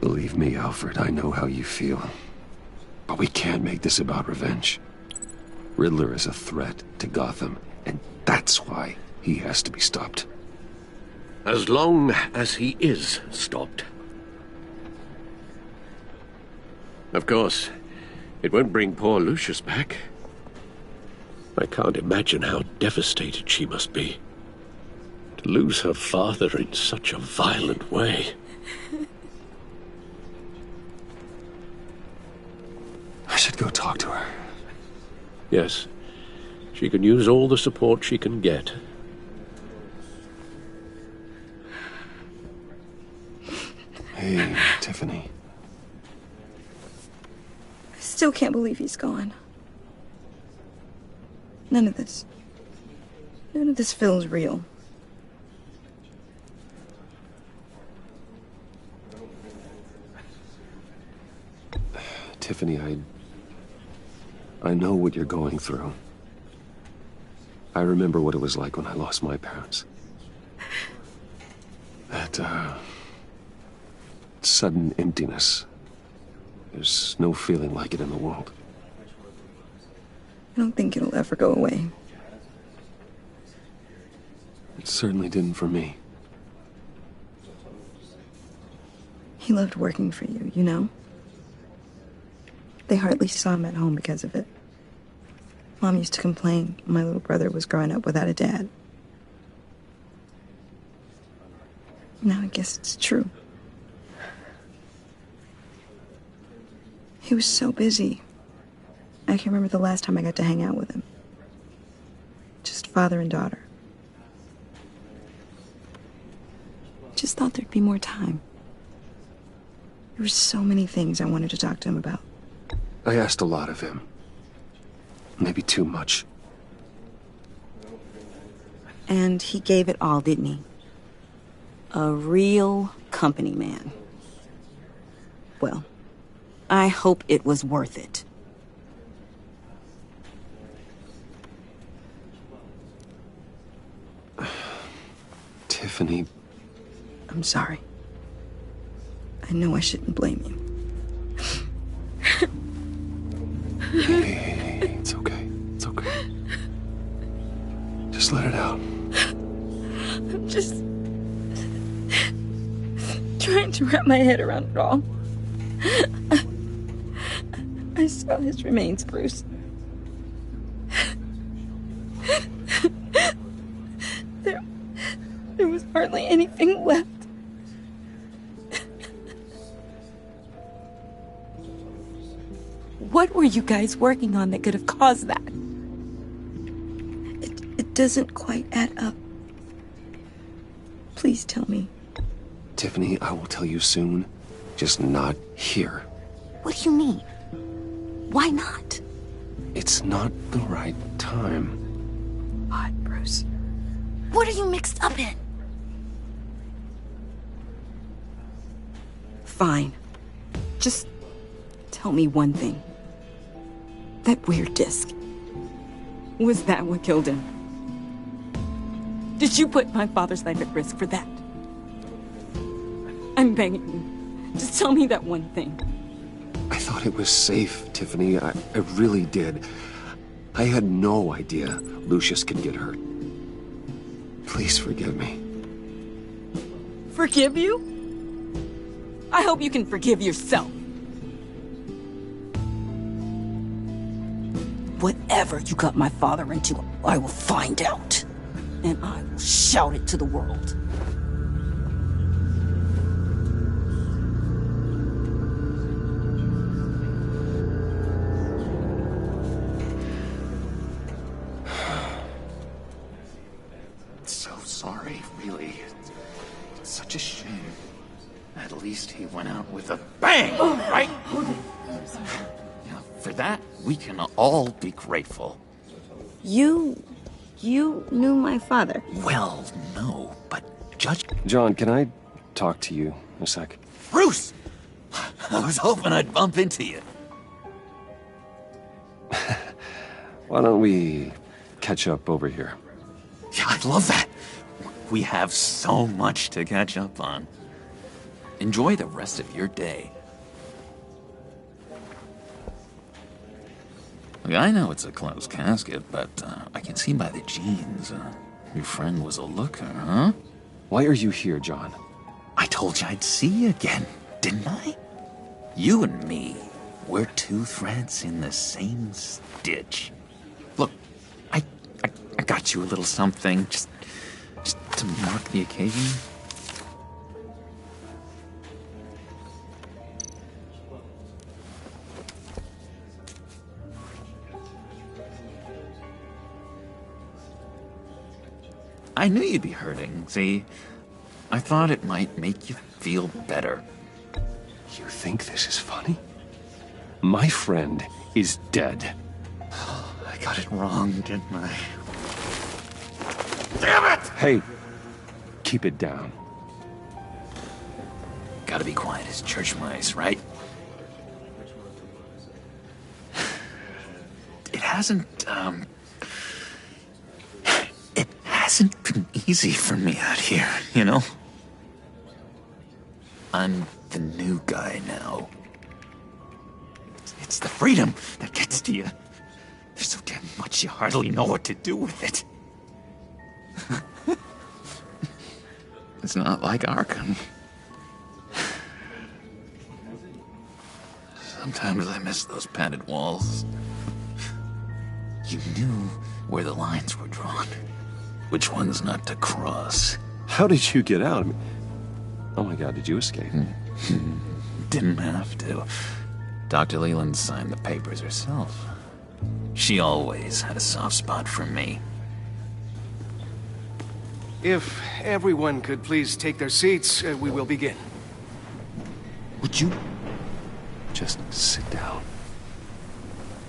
Believe me, Alfred, I know how you feel. But we can't make this about revenge. Riddler is a threat to Gotham, and that's why he has to be stopped. As long as he is stopped. Of course, it won't bring poor Lucius back. I can't imagine how devastated she must be. To lose her father in such a violent way. I should go talk to her. Yes, she can use all the support she can get. Hey, Tiffany. I still can't believe he's gone. None of this feels real. Tiffany, I know what you're going through. I remember what it was like when I lost my parents. That, sudden emptiness. There's no feeling like it in the world. I don't think it'll ever go away. It certainly didn't for me. He loved working for you, you know? They hardly saw him at home because of it. Mom used to complain my little brother was growing up without a dad. Now I guess it's true. He was so busy. I can't remember the last time I got to hang out with him. Just father and daughter. Just thought there'd be more time. There were so many things I wanted to talk to him about. I asked a lot of him. Maybe too much. And he gave it all, didn't he? A real company man. Well, I hope it was worth it. Tiffany. I'm sorry. I know I shouldn't blame you. Hey, it's okay. It's okay. Just let it out. I'm just trying to wrap my head around it all. I saw his remains, Bruce. There was hardly anything left. What were you guys working on that could have caused that? It doesn't quite add up. Please tell me. Tiffany, I will tell you soon. Just not here. What do you mean? Why not? It's not the right time. What, Bruce? What are you mixed up in? Fine. Just tell me one thing. That weird disc. Was that what killed him? Did you put my father's life at risk for that? I'm begging you. Just tell me that one thing. I thought it was safe, Tiffany. I really did. I had no idea Lucius could get hurt. Please forgive me. Forgive you? I hope you can forgive yourself. Whatever you got my father into, I will find out. And I will shout it to the world. So sorry, really. Such a shame. At least he went out with a bang, right? Now, for that, we can all be grateful. You knew my father. Well, no, but Judge... John, can I talk to you a sec? Bruce! I was hoping I'd bump into you. Why don't we catch up over here? Yeah, I'd love that. We have so much to catch up on. Enjoy the rest of your day. Look, I know it's a closed casket, but I can see by the jeans. Your friend was a looker, huh? Why are you here, John? I told you I'd see you again, didn't I? You and me, we're two threads in the same stitch. Look, I got you a little something, just to mark the occasion. I knew you'd be hurting, see? I thought it might make you feel better. You think this is funny? My friend is dead. I got it wrong, didn't I? Damn it! Hey, keep it down. Gotta be quiet as church mice, right? It hasn't been easy for me out here, you know? I'm the new guy now. It's the freedom that gets to you. There's so damn much you hardly know what to do with it. It's not like Arkham. Sometimes I miss those padded walls. You knew where the lines were drawn. Which ones not to cross. How did you get out? Oh my God, did you escape? Didn't have to. Dr. Leland signed the papers herself. She always had a soft spot for me. If everyone could please take their seats, we will begin. Would you? Just sit down.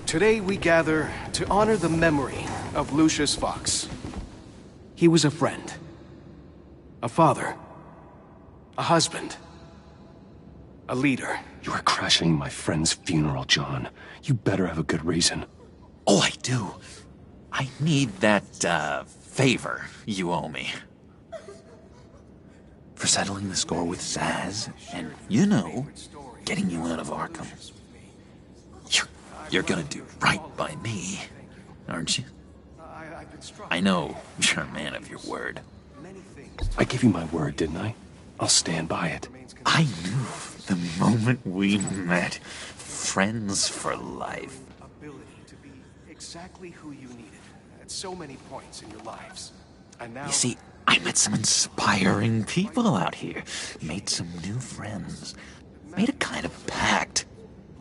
Today we gather to honor the memory of Lucius Fox. He was a friend, a father, a husband, a leader. You are crashing my friend's funeral, John. You better have a good reason. Oh, I do. I need that, favor you owe me. For settling the score with Zaz, and, you know, getting you out of Arkham. You're gonna do right by me, aren't you? I know you're a man of your word. I gave you my word, didn't I? I'll stand by it. I knew the moment we met. Friends for life. Ability to be exactly who you needed at so many points in your lives. And now... You see, I met some inspiring people out here. Made some new friends. Made a kind of pact.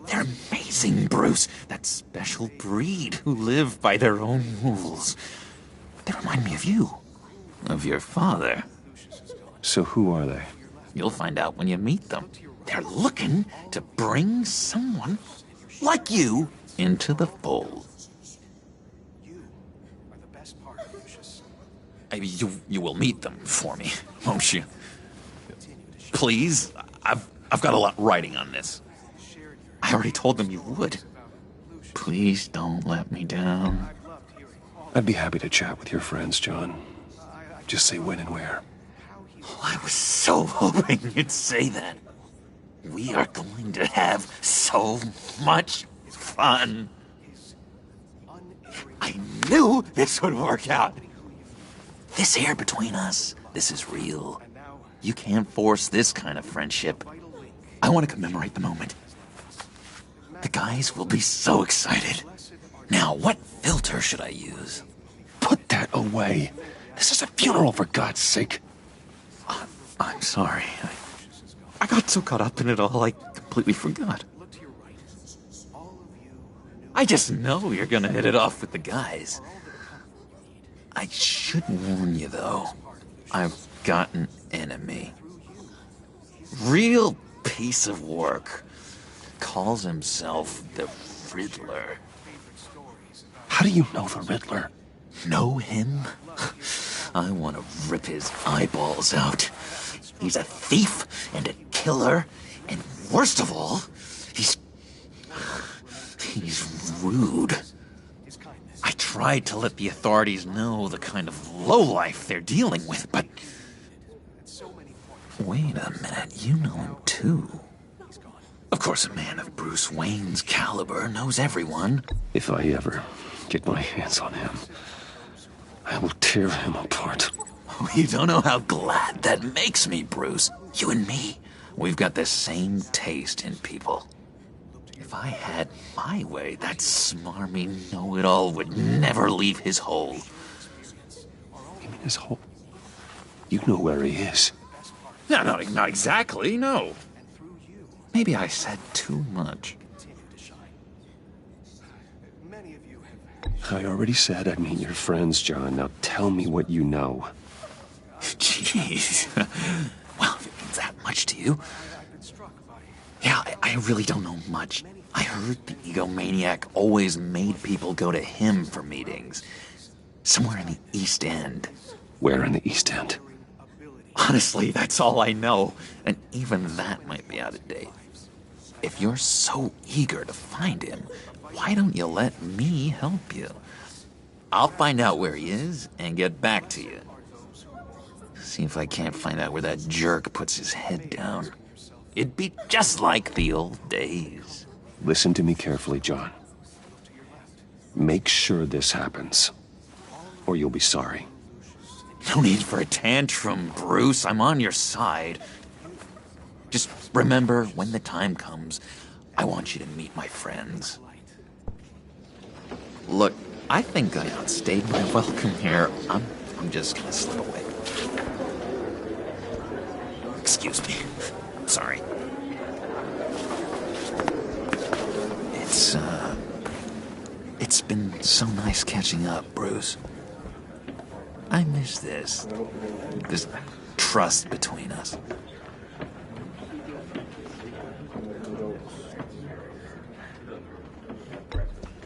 They're amazing, Bruce. That special breed who live by their own rules. They remind me of you. Of your father. So who are they? You'll find out when you meet them. They're looking to bring someone like you into the fold. You will meet them for me, won't you? Please, I've got a lot writing on this. I already told them you would. Please don't let me down. I'd be happy to chat with your friends, John. Just say when and where. Oh, I was so hoping you'd say that. We are going to have so much fun. I knew this would work out. This here between us, this is real. You can't force this kind of friendship. I want to commemorate the moment. The guys will be so excited. Now, what filter should I use? Put that away. This is a funeral, for God's sake. I'm sorry. I got so caught up in it all, I completely forgot. I just know you're gonna hit it off with the guys. I should warn you, though. I've got an enemy. Real piece of work. Calls himself the Riddler. How do you know the Riddler? Know him? I want to rip his eyeballs out. He's a thief and a killer, and worst of all, he's rude. I tried to let the authorities know the kind of lowlife they're dealing with, but... Wait a minute, you know him too. Of course, a man of Bruce Wayne's caliber knows everyone. If I ever get my hands on him, I will tear him apart. You don't know how glad that makes me, Bruce. You and me, we've got the same taste in people. If I had my way, that smarmy know-it-all would never leave his hole. You mean his hole? You know where he is. No, not exactly, no. Maybe I said too much. I already said I'd meet your friends, John. Now tell me what you know. Jeez. Well, if it means that much to you. Yeah, I really don't know much. I heard the egomaniac always made people go to him for meetings. Somewhere in the East End. Where in the East End? Honestly, that's all I know. And even that might be out of date. If you're so eager to find him, why don't you let me help you? I'll find out where he is and get back to you. See if I can't find out where that jerk puts his head down. It'd be just like the old days. Listen to me carefully, John. Make sure this happens, or you'll be sorry. No need for a tantrum, Bruce. I'm on your side. Just remember, when the time comes, I want you to meet my friends. Look, I think I outstayed my welcome here. I'm just gonna slip away. Excuse me. Sorry. It's been so nice catching up, Bruce. I miss this trust between us.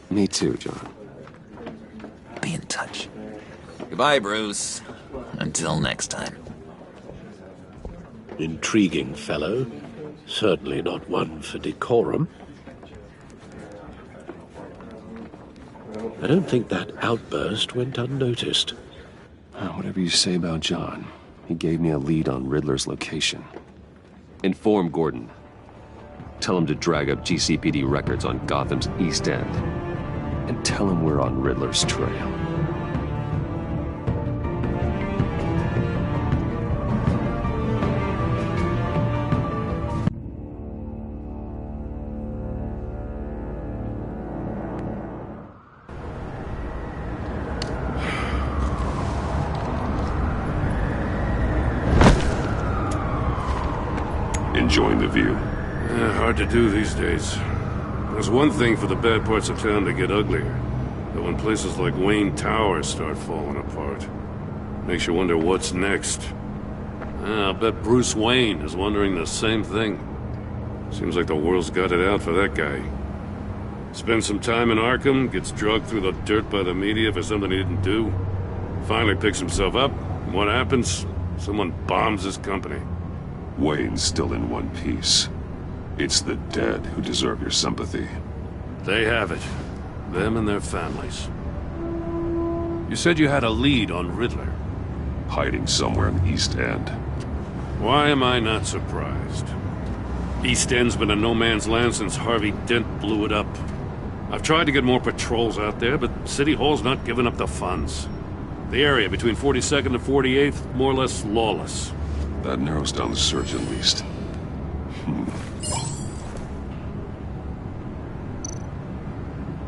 Me too, John. Be in touch. Goodbye, Bruce. Until next time. Intriguing fellow. Certainly not one for decorum. I don't think that outburst went unnoticed. Whatever you say about John, he gave me a lead on Riddler's location. Inform Gordon. Tell him to drag up GCPD records on Gotham's East End. And tell him we're on Riddler's trail. Enjoying the view? Hard to do these days. There's one thing for the bad parts of town to get uglier. But when places like Wayne Tower start falling apart, makes you wonder what's next. I'll bet Bruce Wayne is wondering the same thing. Seems like the world's got it out for that guy. Spends some time in Arkham, gets drugged through the dirt by the media for something he didn't do. Finally picks himself up, and what happens? Someone bombs his company. Wayne's still in one piece. It's the dead who deserve your sympathy. They have it. Them and their families. You said you had a lead on Riddler. Hiding somewhere in the East End. Why am I not surprised? East End's been a no-man's land since Harvey Dent blew it up. I've tried to get more patrols out there, but City Hall's not giving up the funds. The area between 42nd and 48th, more or less lawless. That narrows down the search at least.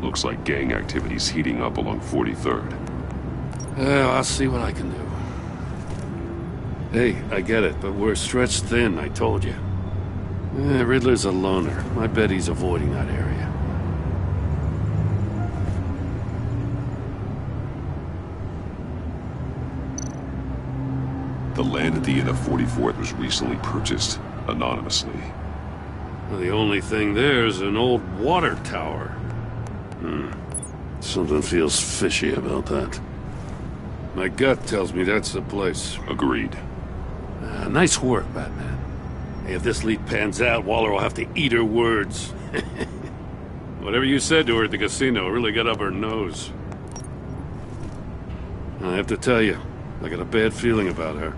Looks like gang activity's heating up along 43rd. Well, I'll see what I can do. Hey, I get it, but we're stretched thin, I told you. Riddler's a loner. I bet he's avoiding that area. The land at the end of 44th was recently purchased. Anonymously. Well, the only thing there is an old water tower. Something feels fishy about that. My gut tells me that's the place. Agreed. Nice work, Batman. Hey, if this lead pans out, Waller will have to eat her words. Whatever you said to her at the casino really got up her nose. I have to tell you, I got a bad feeling about her.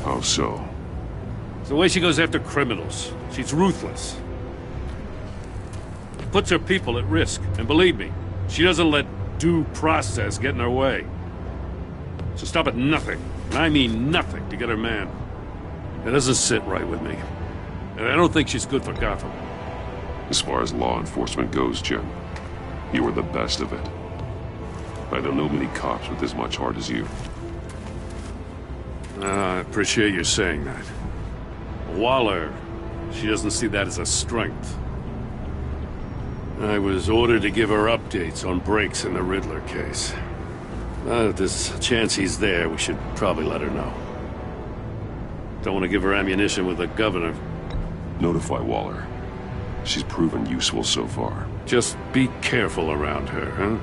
How so? It's the way she goes after criminals. She's ruthless. Puts her people at risk. And believe me, she doesn't let due process get in her way. So stop at nothing, and I mean nothing, to get her man. It doesn't sit right with me. And I don't think she's good for Gotham. As far as law enforcement goes, Jim, you were the best of it. I don't know many cops with as much heart as you. I appreciate you saying that. Waller, she doesn't see that as a strength. I was ordered to give her updates on breaks in the Riddler case. If there's a chance he's there, we should probably let her know. Don't want to give her ammunition with the governor. Notify Waller. She's proven useful so far. Just be careful around her, huh?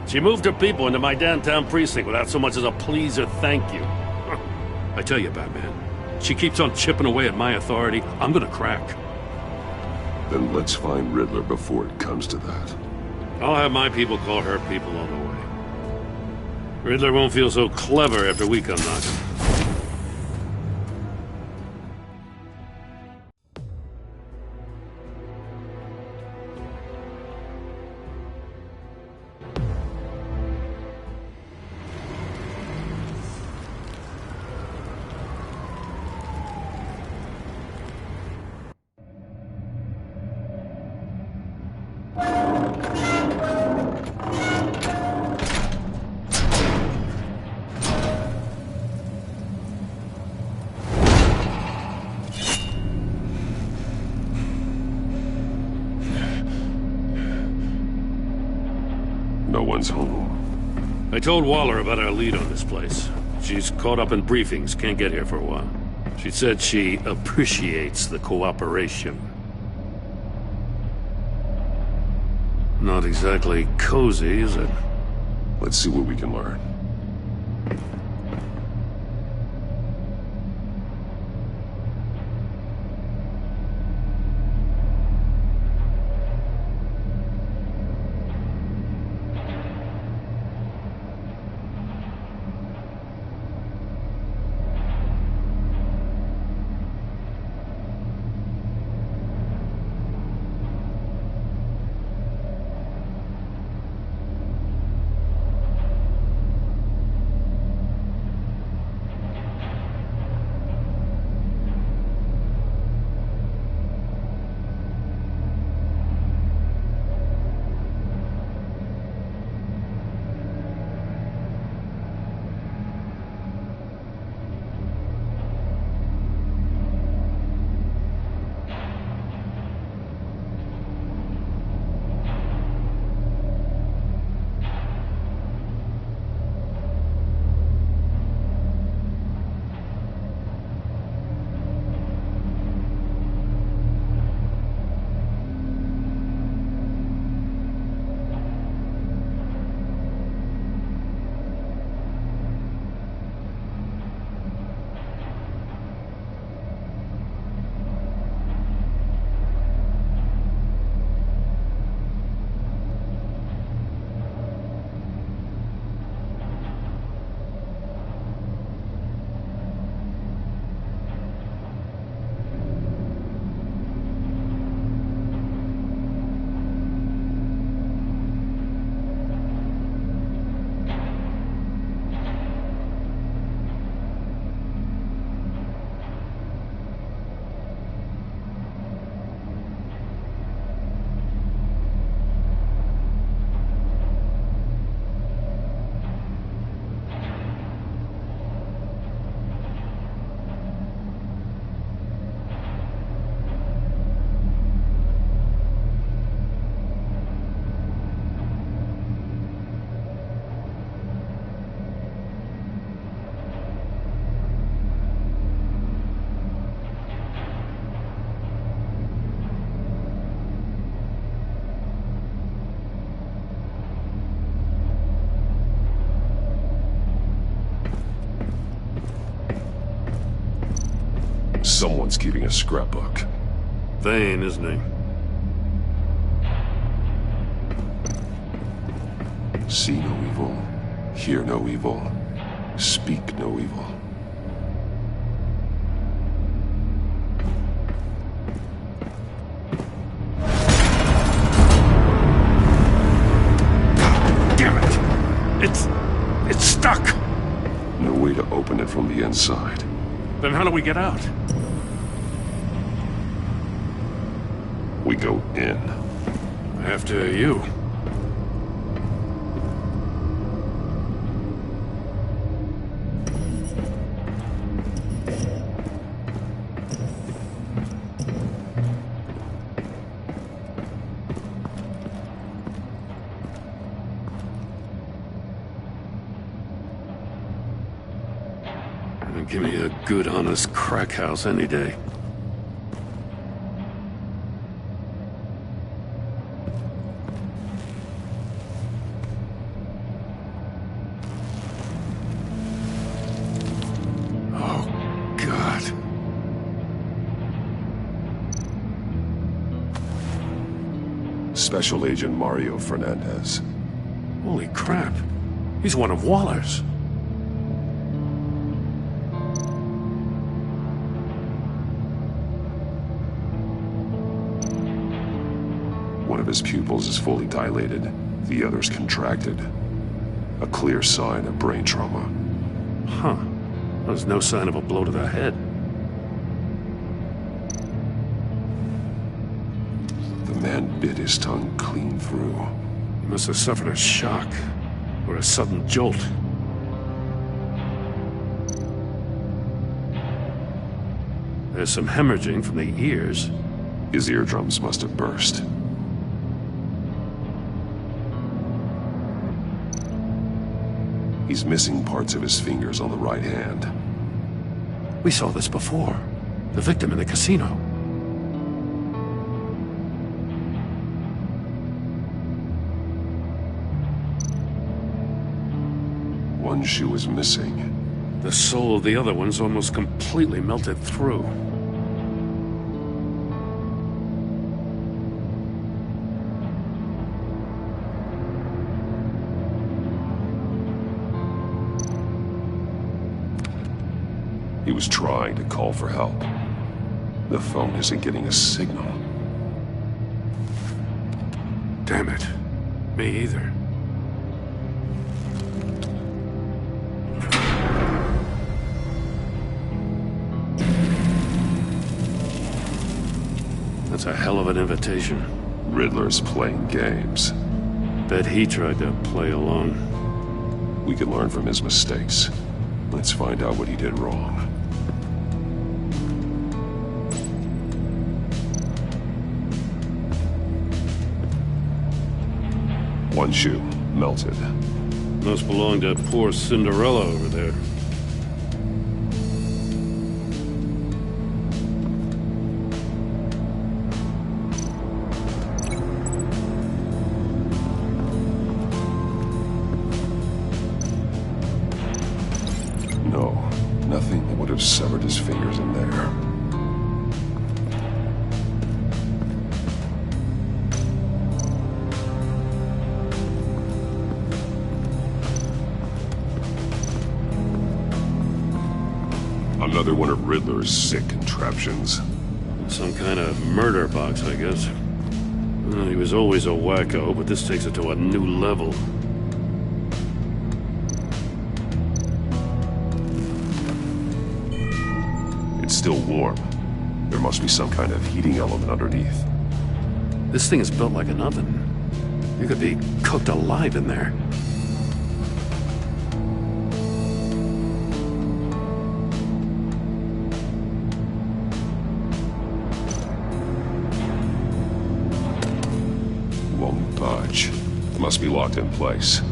She moved her people into my downtown precinct without so much as a please or thank you. I tell you, Batman, she keeps on chipping away at my authority, I'm gonna crack. Then let's find Riddler before it comes to that. I'll have my people call her people on the way. Riddler won't feel so clever after we come knocking. No one's home. I told Waller about our lead on this place. She's caught up in briefings, can't get here for a while. She said she appreciates the cooperation. Not exactly cozy, is it? Let's see what we can learn. Someone's keeping a scrapbook. Vain, isn't he? See no evil, hear no evil, speak no evil. Damn it! It's stuck! No way to open it from the inside. Then how do we get out? We go in. After you. Give me a good, honest crack house any day. Oh, God. Special Agent Mario Fernandez. Holy crap. He's one of Waller's. One of his pupils is fully dilated, the other's contracted. A clear sign of brain trauma. Huh. There's no sign of a blow to the head. The man bit his tongue clean through. He must have suffered a shock, or a sudden jolt. There's some hemorrhaging from the ears. His eardrums must have burst. He's missing parts of his fingers on the right hand. We saw this before. The victim in the casino. One shoe is missing. The sole of the other one's almost completely melted through. He was trying to call for help. The phone isn't getting a signal. Damn it. Me either. That's a hell of an invitation. Riddler's playing games. Bet he tried to play along. We can learn from his mistakes. Let's find out what he did wrong. One shoe, melted. Must belong to poor Cinderella over there. No, nothing that would have severed his fingers in there. Another one of Riddler's sick contraptions. Some kind of murder box, I guess. Well, he was always a wacko, but this takes it to a new level. It's still warm. There must be some kind of heating element underneath. This thing is built like an oven. You could be cooked alive in there. Won't budge. Must be locked in place.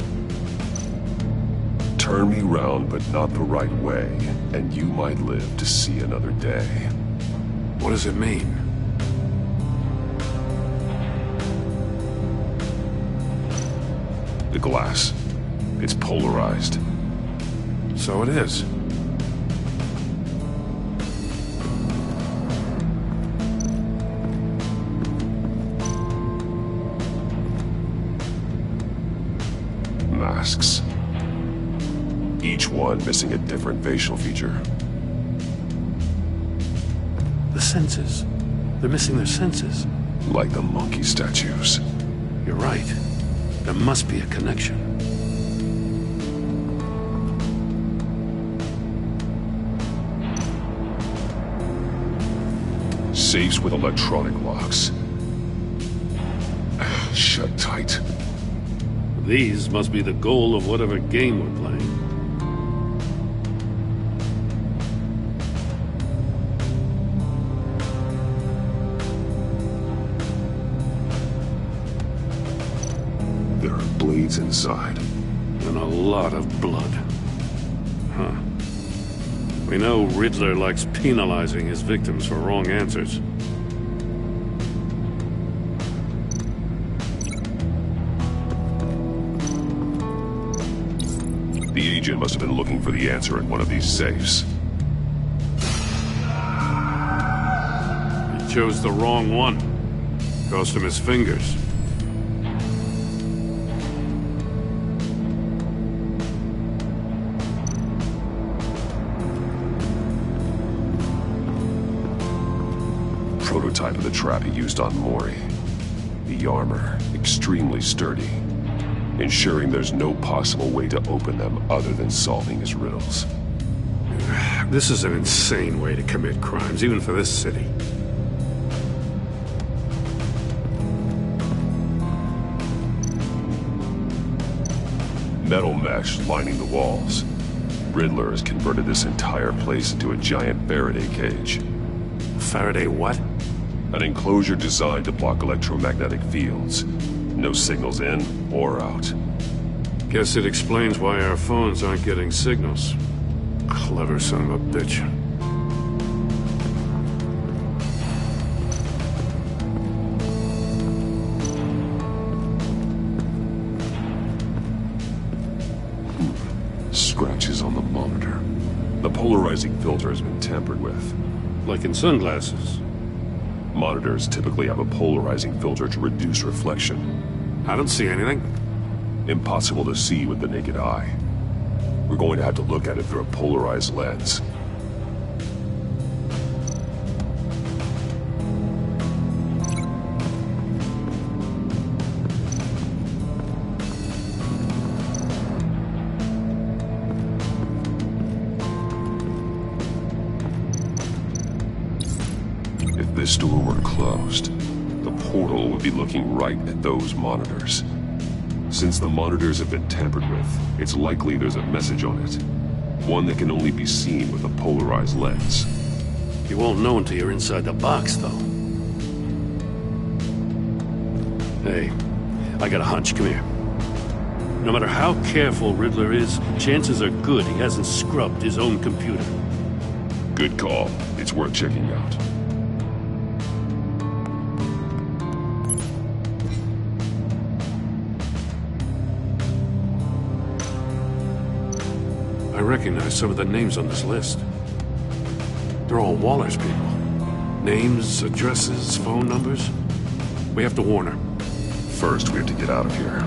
Turn me round, but not the right way, and you might live to see another day. What does it mean? The glass. It's polarized. So it is. masks. Each one missing a different facial feature. The senses. They're missing their senses. Like the monkey statues. You're right. There must be a connection. Safes with electronic locks. Shut tight. These must be the goal of whatever game we're playing. There are blades inside. And a lot of blood. Huh. We know Riddler likes penalizing his victims for wrong answers. The agent must have been looking for the answer in one of these safes. He chose the wrong one. Cost him his fingers. Prototype of the trap he used on Mori. The armor, extremely sturdy, ensuring there's no possible way to open them other than solving his riddles. This is an insane way to commit crimes, even for this city. Metal mesh lining the walls. Riddler has converted this entire place into a giant Faraday cage. Faraday what? An enclosure designed to block electromagnetic fields. No signals in or out. Guess it explains why our phones aren't getting signals. Clever son of a bitch. Scratches on the monitor. The polarizing filter has been tampered with. Like in sunglasses. Monitors typically have a polarizing filter to reduce reflection. I don't see anything. Impossible to see with the naked eye. We're going to have to look at it through a polarized lens. If this door were closed, the portal would be looking right at those monitors. Since the monitors have been tampered with, it's likely there's a message on it. One that can only be seen with a polarized lens. You won't know until you're inside the box, though. Hey, I got a hunch. Come here. No matter how careful Riddler is, chances are good he hasn't scrubbed his own computer. Good call. It's worth checking out. I recognize some of the names on this list. They're all Waller's people. Names, addresses, phone numbers. We have to warn her. First, we have to get out of here.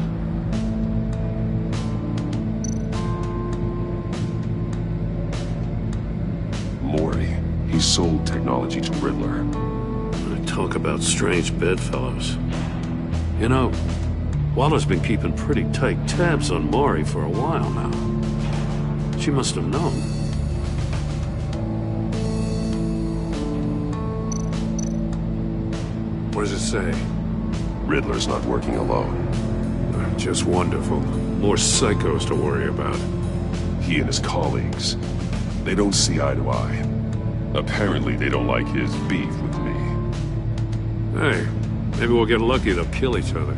Mori. He sold technology to Riddler. Talk about strange bedfellows. You know, Waller's been keeping pretty tight tabs on Mori for a while now. She must have known. What does it say? Riddler's not working alone. Just wonderful. More psychos to worry about. He and his colleagues, they don't see eye to eye. Apparently, they don't like his beef with me. Hey, maybe we'll get lucky they'll kill each other.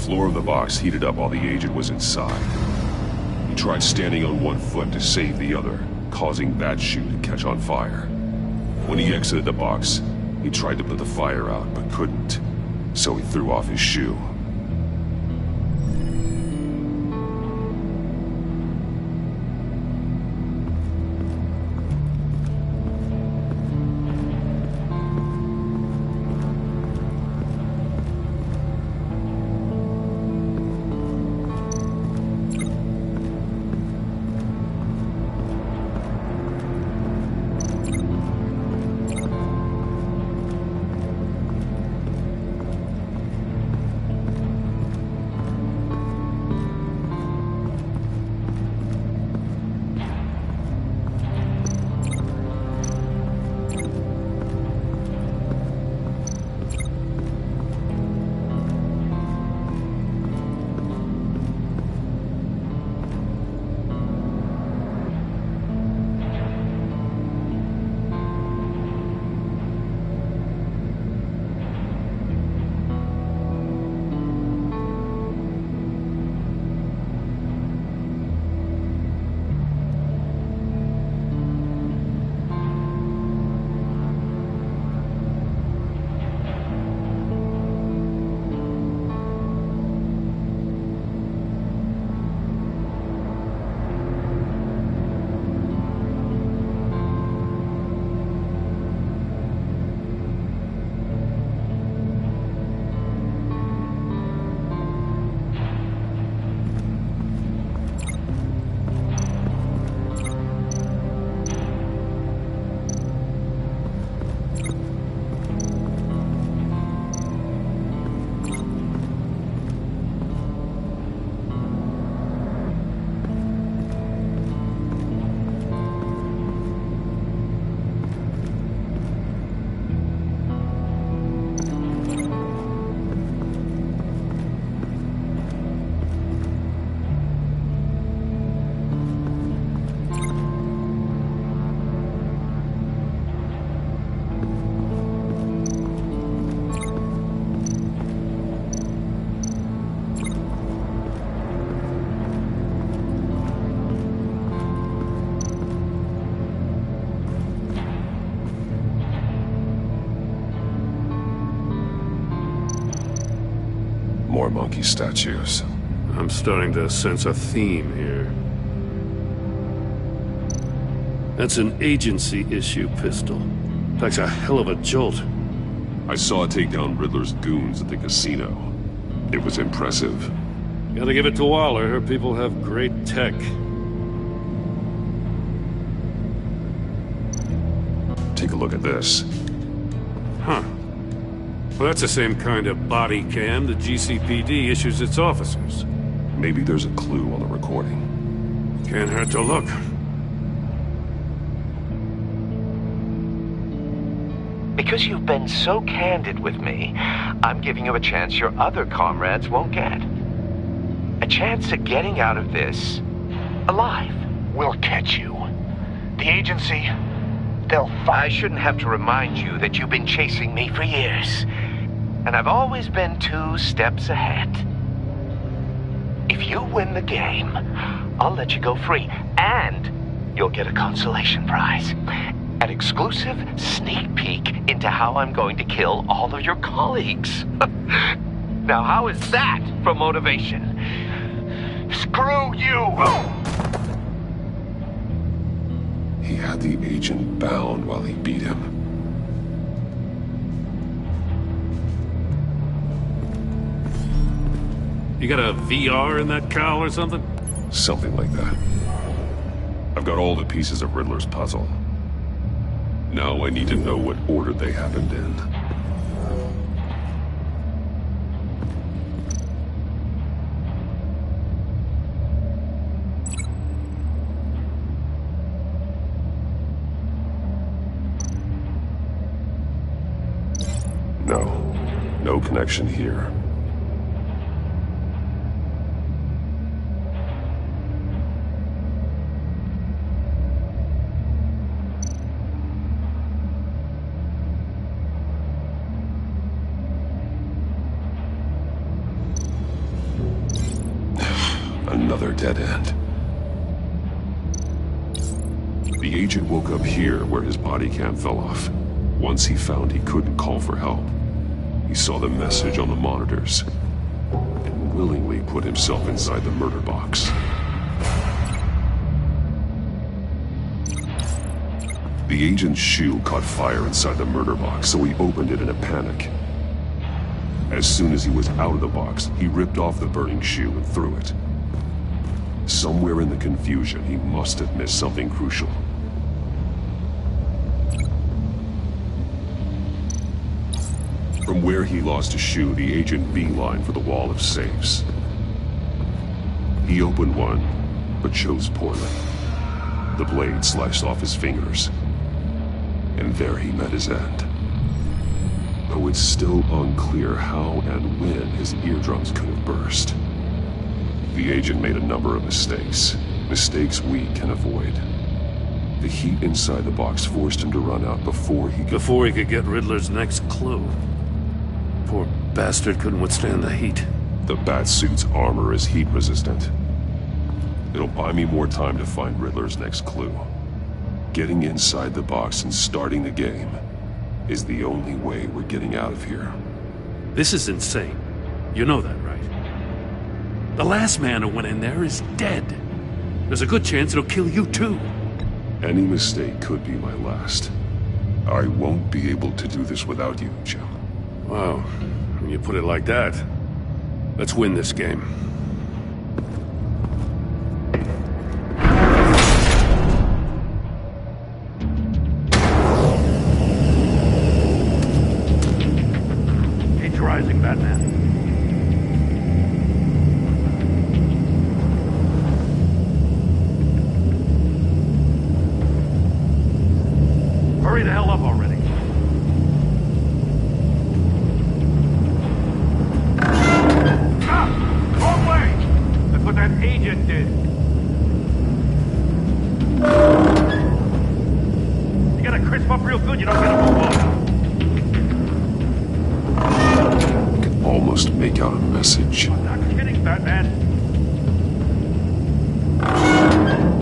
floor of the box heated up while the agent was inside. He tried standing on one foot to save the other, causing that shoe to catch on fire. When he exited the box, he tried to put the fire out, but couldn't, so he threw off his shoe. More monkey statues. I'm starting to sense a theme here. That's an agency issue pistol. That's a hell of a jolt. I saw it take down Riddler's goons at the casino. It was impressive. Gotta give it to Waller. Her people have great tech. Take a look at this. Huh. Well, that's the same kind of body cam the GCPD issues its officers. Maybe there's a clue on the recording. Can't hurt to look. Because you've been so candid with me, I'm giving you a chance your other comrades won't get. A chance at getting out of this alive. We'll catch you. The agency, they'll find... I shouldn't have to remind you that you've been chasing me for years. And I've always been 2 steps ahead. If you win the game, I'll let you go free. And you'll get a consolation prize. An exclusive sneak peek into how I'm going to kill all of your colleagues. Now, how is that for motivation? Screw you! He had the agent bound while he beat him. You got a VR in that cowl or something? Something like that. I've got all the pieces of Riddler's puzzle. Now I need to know what order they happened in. No connection here. Another dead end. The agent woke up here where his body cam fell off. Once he found he couldn't call for help, he saw the message on the monitors and willingly put himself inside the murder box. The agent's shoe caught fire inside the murder box, so he opened it in a panic. As soon as he was out of the box, he ripped off the burning shoe and threw it. Somewhere in the confusion, he must have missed something crucial. From where he lost his shoe, the agent beelined for the wall of safes. He opened one, but chose poorly. The blade sliced off his fingers, and there he met his end. Though it's still unclear how and when his eardrums could have burst. The agent made a number of mistakes. Mistakes we can avoid. The heat inside the box forced him to run out before he could get Riddler's next clue. Poor bastard couldn't withstand the heat. The Batsuit's armor is heat resistant. It'll buy me more time to find Riddler's next clue. Getting inside the box and starting the game is the only way we're getting out of here. This is insane. You know that, right? The last man who went in there is dead. There's a good chance it'll kill you too. Any mistake could be my last. I won't be able to do this without you, Jim. Wow, when you put it like that, let's win this game. Heat's rising, Batman. Hurry the hell up already. What that agent did. You gotta crisp up real good, you don't gotta move on. I can almost make out a message. I'm not kidding, Batman.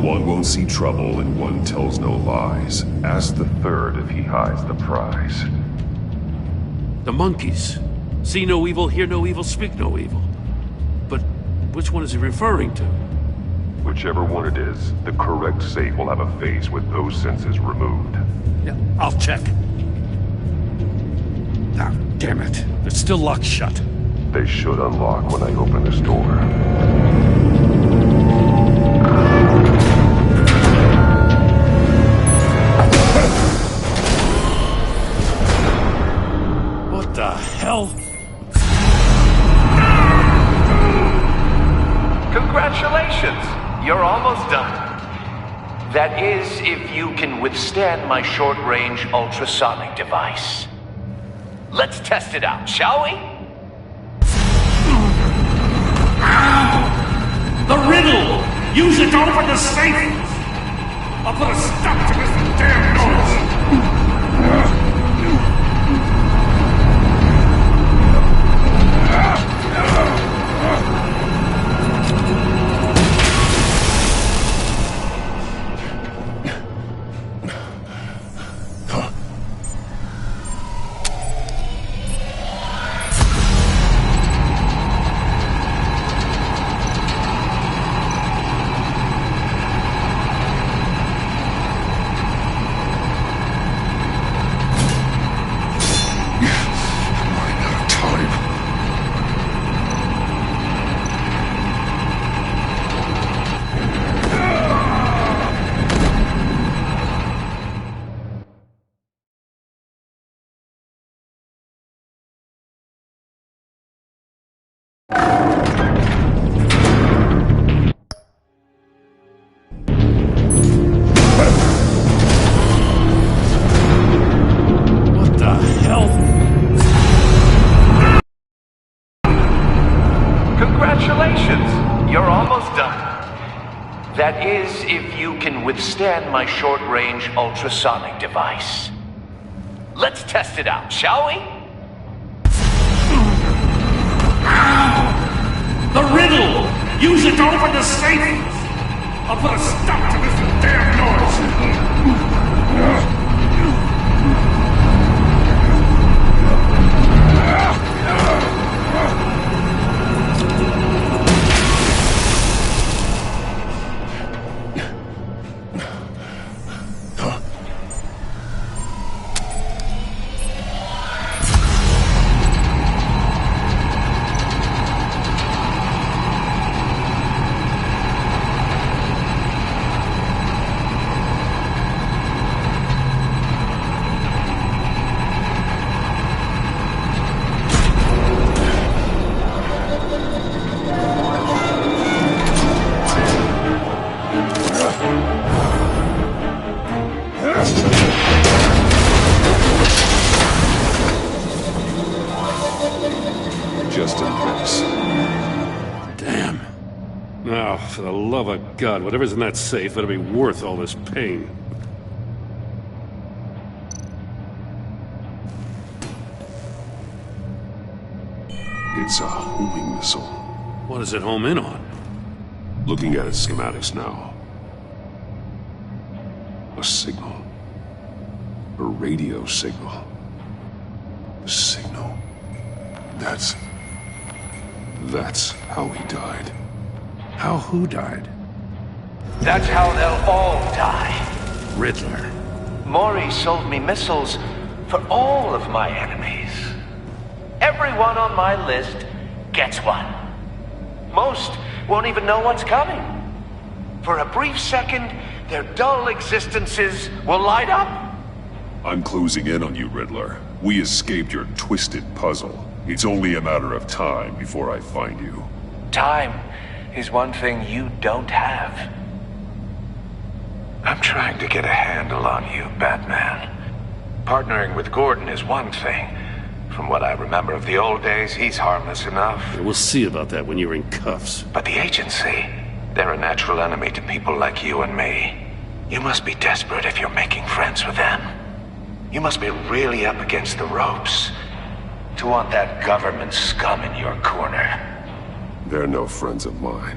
One won't see trouble and one tells no lies. Ask the third if he hides the prize. The monkeys. See no evil, hear no evil, speak no evil. But which one is he referring to? Whichever one it is, the correct safe will have a face with those senses removed. Yeah, I'll check. Ah, damn it. They're still locked shut. They should unlock when I open this door. What the hell? Congratulations! You're almost done. That is, if you can withstand my short-range ultrasonic device. Let's test it out, shall we? The riddle! Use it to open the safe! I'll put a stop to this damn noise! That is, if you can withstand my short-range ultrasonic device. Let's test it out, shall we? The riddle! Use it to open the safe! I'll put a stop to this damn noise! Just in case. Damn. Now, for the love of God, whatever's in that safe better be worth all this pain. It's a homing missile. What does it home in on? Looking at its schematics now. A signal. A radio signal. A signal. That's how he died. How who died? That's how they'll all die. Riddler. Maury sold me missiles for all of my enemies. Everyone on my list gets one. Most won't even know what's coming. For a brief second, their dull existences will light up. I'm closing in on you, Riddler. We escaped your twisted puzzle. It's only a matter of time before I find you. Time is one thing you don't have. I'm trying to get a handle on you, Batman. Partnering with Gordon is one thing. From what I remember of the old days, he's harmless enough. Yeah, we'll see about that when you're in cuffs. But the agency, they're a natural enemy to people like you and me. You must be desperate if you're making friends with them. You must be really up against the ropes to want that government scum in your corner. They're no friends of mine.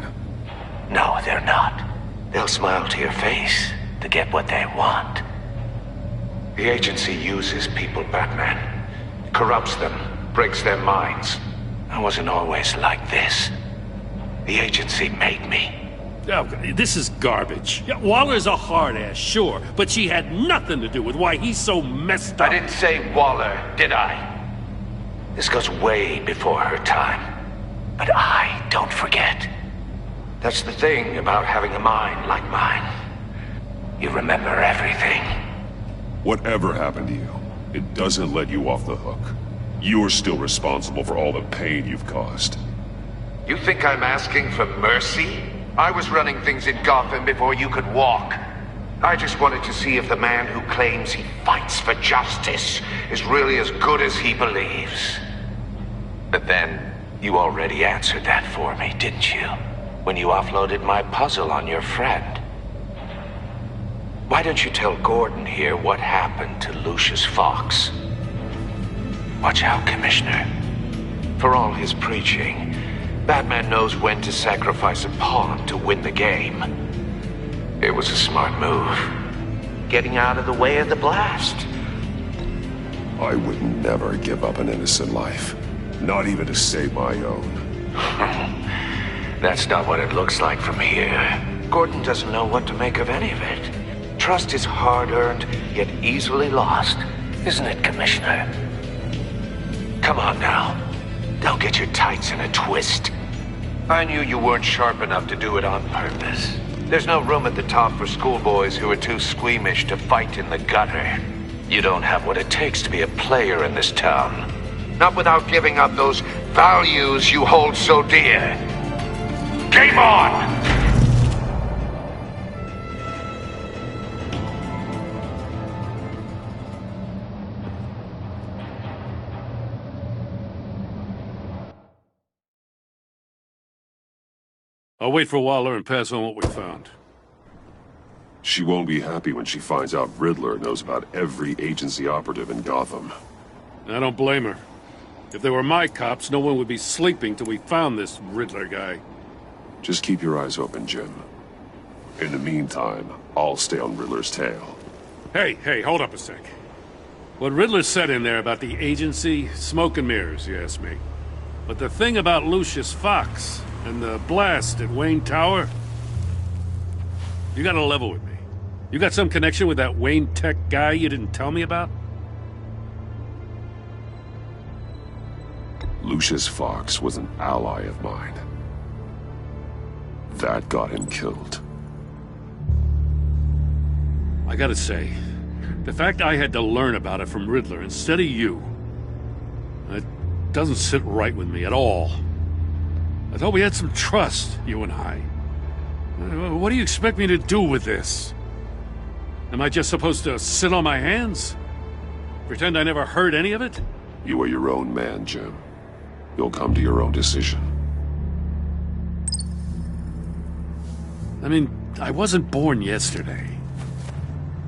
No, they're not. They'll smile to your face to get what they want. The agency uses people, Batman. Corrupts them, breaks their minds. I wasn't always like this. The agency made me. Oh, this is garbage. Yeah, Waller's a hard-ass, sure, but she had nothing to do with why he's so messed up. I didn't say Waller, did I? This goes way before her time. But I don't forget. That's the thing about having a mind like mine. You remember everything. Whatever happened to you, it doesn't let you off the hook. You're still responsible for all the pain you've caused. You think I'm asking for mercy? I was running things in Gotham before you could walk. I just wanted to see if the man who claims he fights for justice is really as good as he believes. But then, you already answered that for me, didn't you? When you offloaded my puzzle on your friend. Why don't you tell Gordon here what happened to Lucius Fox? Watch out, Commissioner. For all his preaching, Batman knows when to sacrifice a pawn to win the game. It was a smart move. Getting out of the way of the blast. I would never give up an innocent life. Not even to save my own. That's not what it looks like from here. Gordon doesn't know what to make of any of it. Trust is hard-earned, yet easily lost. Isn't it, Commissioner? Come on now. Don't get your tights in a twist. I knew you weren't sharp enough to do it on purpose. There's no room at the top for schoolboys who are too squeamish to fight in the gutter. You don't have what it takes to be a player in this town. Not without giving up those values you hold so dear. Game on! I'll wait for Waller and pass on what we found. She won't be happy when she finds out Riddler knows about every agency operative in Gotham. I don't blame her. If they were my cops, no one would be sleeping till we found this Riddler guy. Just keep your eyes open, Jim. In the meantime, I'll stay on Riddler's tail. Hey, hold up a sec. What Riddler said in there about the agency, smoke and mirrors, you ask me. But the thing about Lucius Fox and the blast at Wayne Tower, you gotta level with me. You got some connection with that Wayne Tech guy you didn't tell me about? Lucius Fox was an ally of mine. That got him killed. I gotta say, the fact I had to learn about it from Riddler instead of you, it doesn't sit right with me at all. I thought we had some trust, you and I. What do you expect me to do with this? Am I just supposed to sit on my hands? Pretend I never heard any of it? You are your own man, Jim. You'll come to your own decision. I mean, I wasn't born yesterday.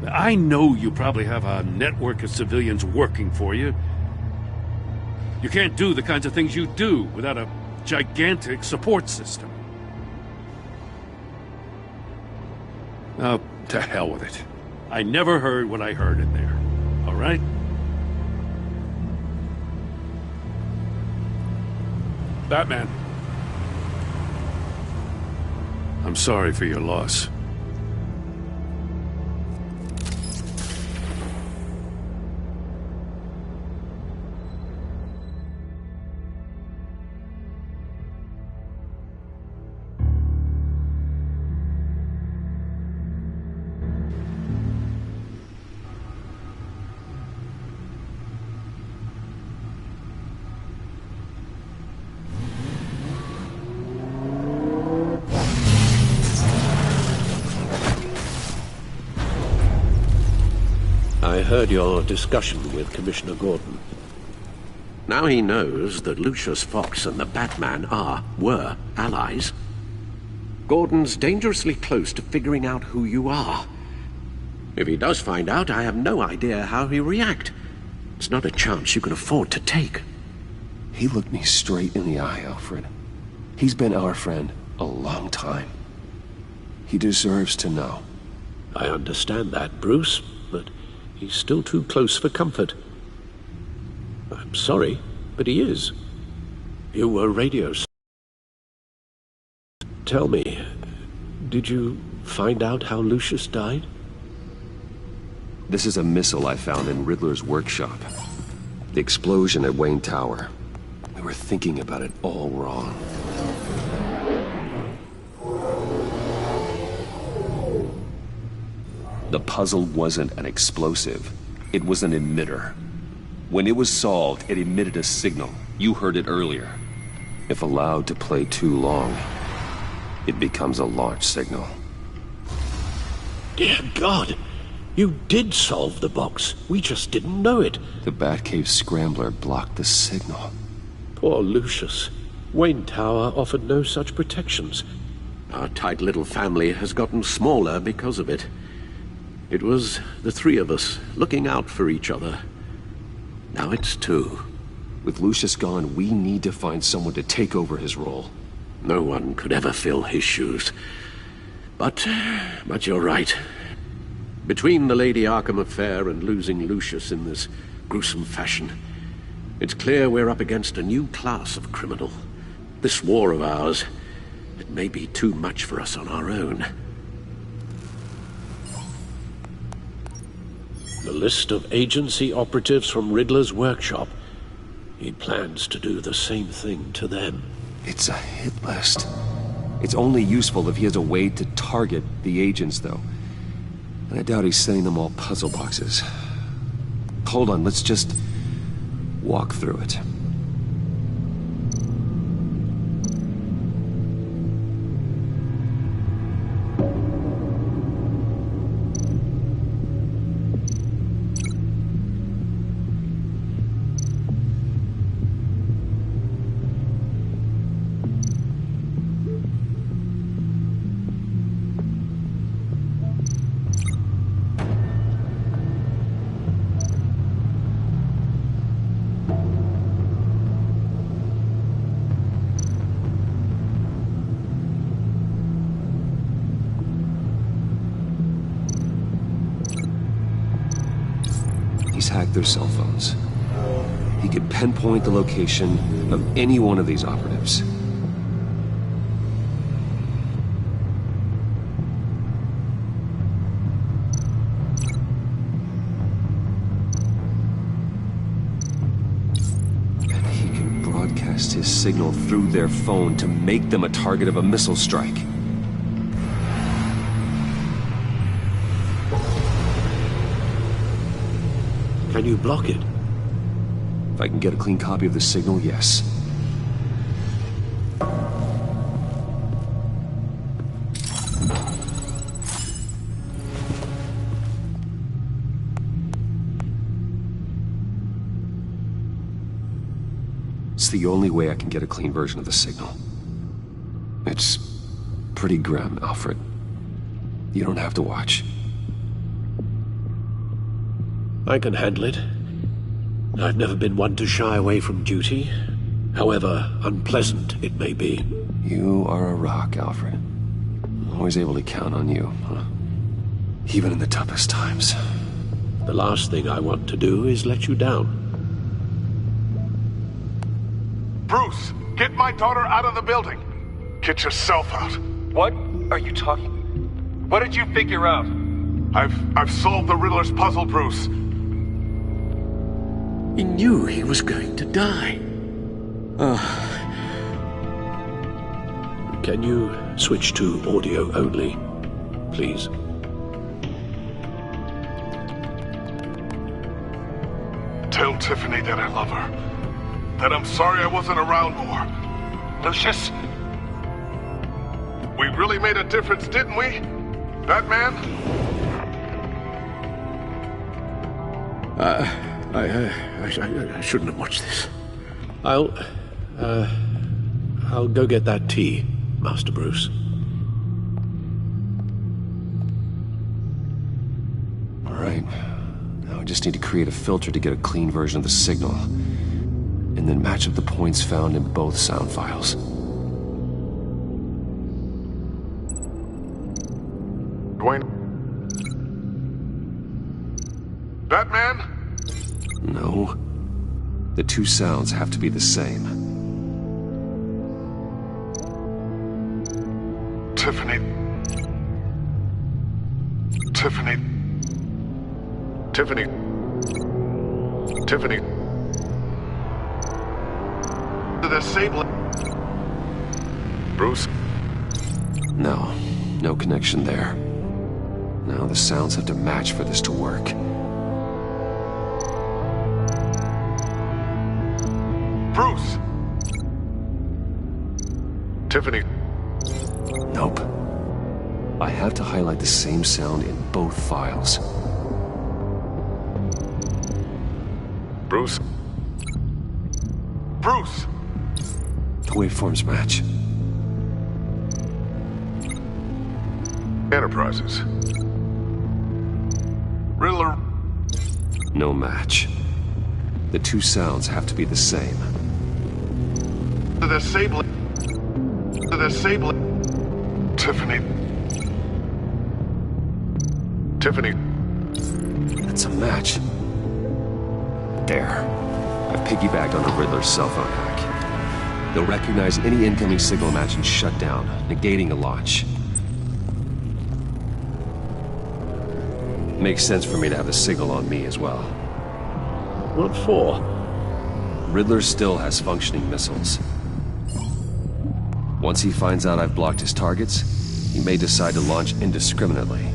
I know you probably have a network of civilians working for you. You can't do the kinds of things you do without a gigantic support system. Oh, to hell with it. I never heard what I heard in there. All right? Batman. I'm sorry for your loss. I heard your discussion with Commissioner Gordon. Now he knows that Lucius Fox and the Batman were allies. Gordon's dangerously close to figuring out who you are. If he does find out, I have no idea how he'll react. It's not a chance you can afford to take. He looked me straight in the eye, Alfred. He's been our friend a long time. He deserves to know. I understand that, Bruce, but he's still too close for comfort. I'm sorry, but he is. You were radio. Tell me, did you find out how Lucius died? This is a missile I found in Riddler's workshop. The explosion at Wayne Tower. We were thinking about it all wrong. The puzzle wasn't an explosive. It was an emitter. When it was solved, it emitted a signal. You heard it earlier. If allowed to play too long, it becomes a launch signal. Dear God! You did solve the box. We just didn't know it. The Batcave Scrambler blocked the signal. Poor Lucius. Wayne Tower offered no such protections. Our tight little family has gotten smaller because of it. It was the three of us looking out for each other. Now it's two. With Lucius gone, we need to find someone to take over his role. No one could ever fill his shoes. But you're right. Between the Lady Arkham affair and losing Lucius in this gruesome fashion, it's clear we're up against a new class of criminal. This war of ours, it may be too much for us on our own. The list of agency operatives from Riddler's workshop. He plans to do the same thing to them. It's a hit list. It's only useful if he has a way to target the agents, though. And I doubt he's sending them all puzzle boxes. Hold on, let's just walk through it. hack their cell phones. He could pinpoint the location of any one of these operatives. And he can broadcast his signal through their phone to make them a target of a missile strike. Can you block it? If I can get a clean copy of the signal, yes. It's the only way I can get a clean version of the signal. It's pretty grim, Alfred. You don't have to watch. I can handle it. I've never been one to shy away from duty, however unpleasant it may be. You are a rock, Alfred. Always able to count on you, huh? Even in the toughest times. The last thing I want to do is let you down. Bruce, get my daughter out of the building. Get yourself out. What are you talking? What did you figure out? I've solved the Riddler's puzzle, Bruce. He knew he was going to die. Can you switch to audio only, please? Tell Tiffany that I love her. That I'm sorry I wasn't around more. Lucius? We really made a difference, didn't we? Batman? I shouldn't have watched this. I'll go get that tea, Master Bruce. All right. Now I just need to create a filter to get a clean version of the signal. And then match up the points found in both sound files. Dwayne? Batman? No. The two sounds have to be the same. Tiffany. Tiffany. Tiffany. Tiffany. The disabling. Bruce? No. No connection there. Now the sounds have to match for this to work. Bruce! Tiffany. Nope. I have to highlight the same sound in both files. Bruce? Bruce! The waveforms match. Enterprises. Riddler. No match. The two sounds have to be the same. The disabling. The disabling. Tiffany. Tiffany. That's a match. There. I've piggybacked on the Riddler's cell phone hack. They'll recognize any incoming signal match and shut down, negating a launch. Makes sense for me to have the signal on me as well. What for? Riddler still has functioning missiles. Once he finds out I've blocked his targets, he may decide to launch indiscriminately.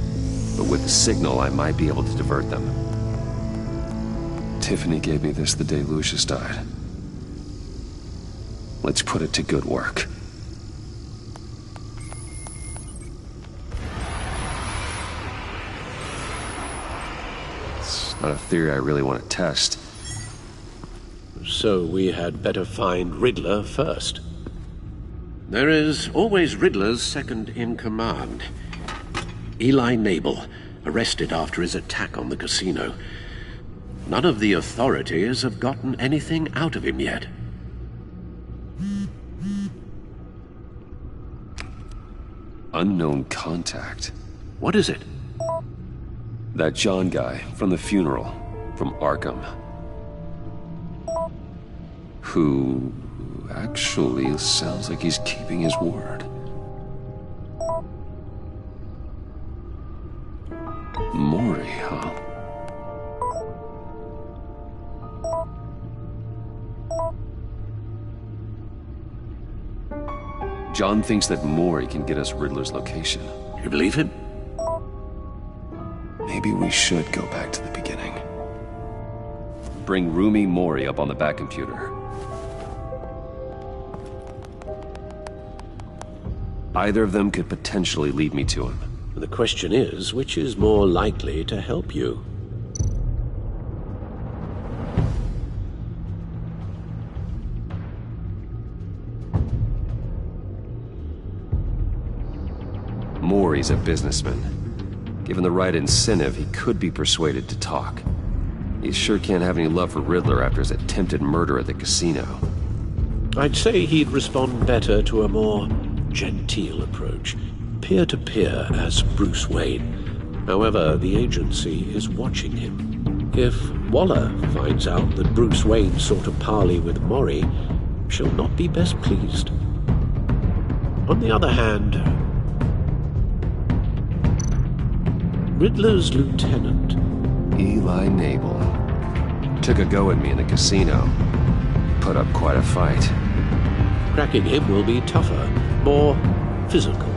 But with the signal, I might be able to divert them. Tiffany gave me this the day Lucius died. Let's put it to good work. It's not a theory I really want to test. So we had better find Riddler first. There is always Riddler's second in command. Eli Nabel, arrested after his attack on the casino. None of the authorities have gotten anything out of him yet. Unknown contact. What is it? That John guy from the funeral. from Arkham. Who actually sounds like he's keeping his word. Mori, huh? John thinks that Mori can get us Riddler's location. You believe him? Maybe we should go back to the beginning. Bring Rumi Mori up on the back computer. Either of them could potentially lead me to him. The question is, which is more likely to help you? Mori's a businessman. Given the right incentive, he could be persuaded to talk. He sure can't have any love for Riddler after his attempted murder at the casino. I'd say he'd respond better to a more genteel approach, peer-to-peer as Bruce Wayne. However, the agency is watching him. If Waller finds out that Bruce Wayne sought a parley with Mori, she'll not be best pleased. On the other hand, Riddler's lieutenant, Eli Nabel, took a go at me in the casino. Put up quite a fight. Cracking him will be tougher, more physical.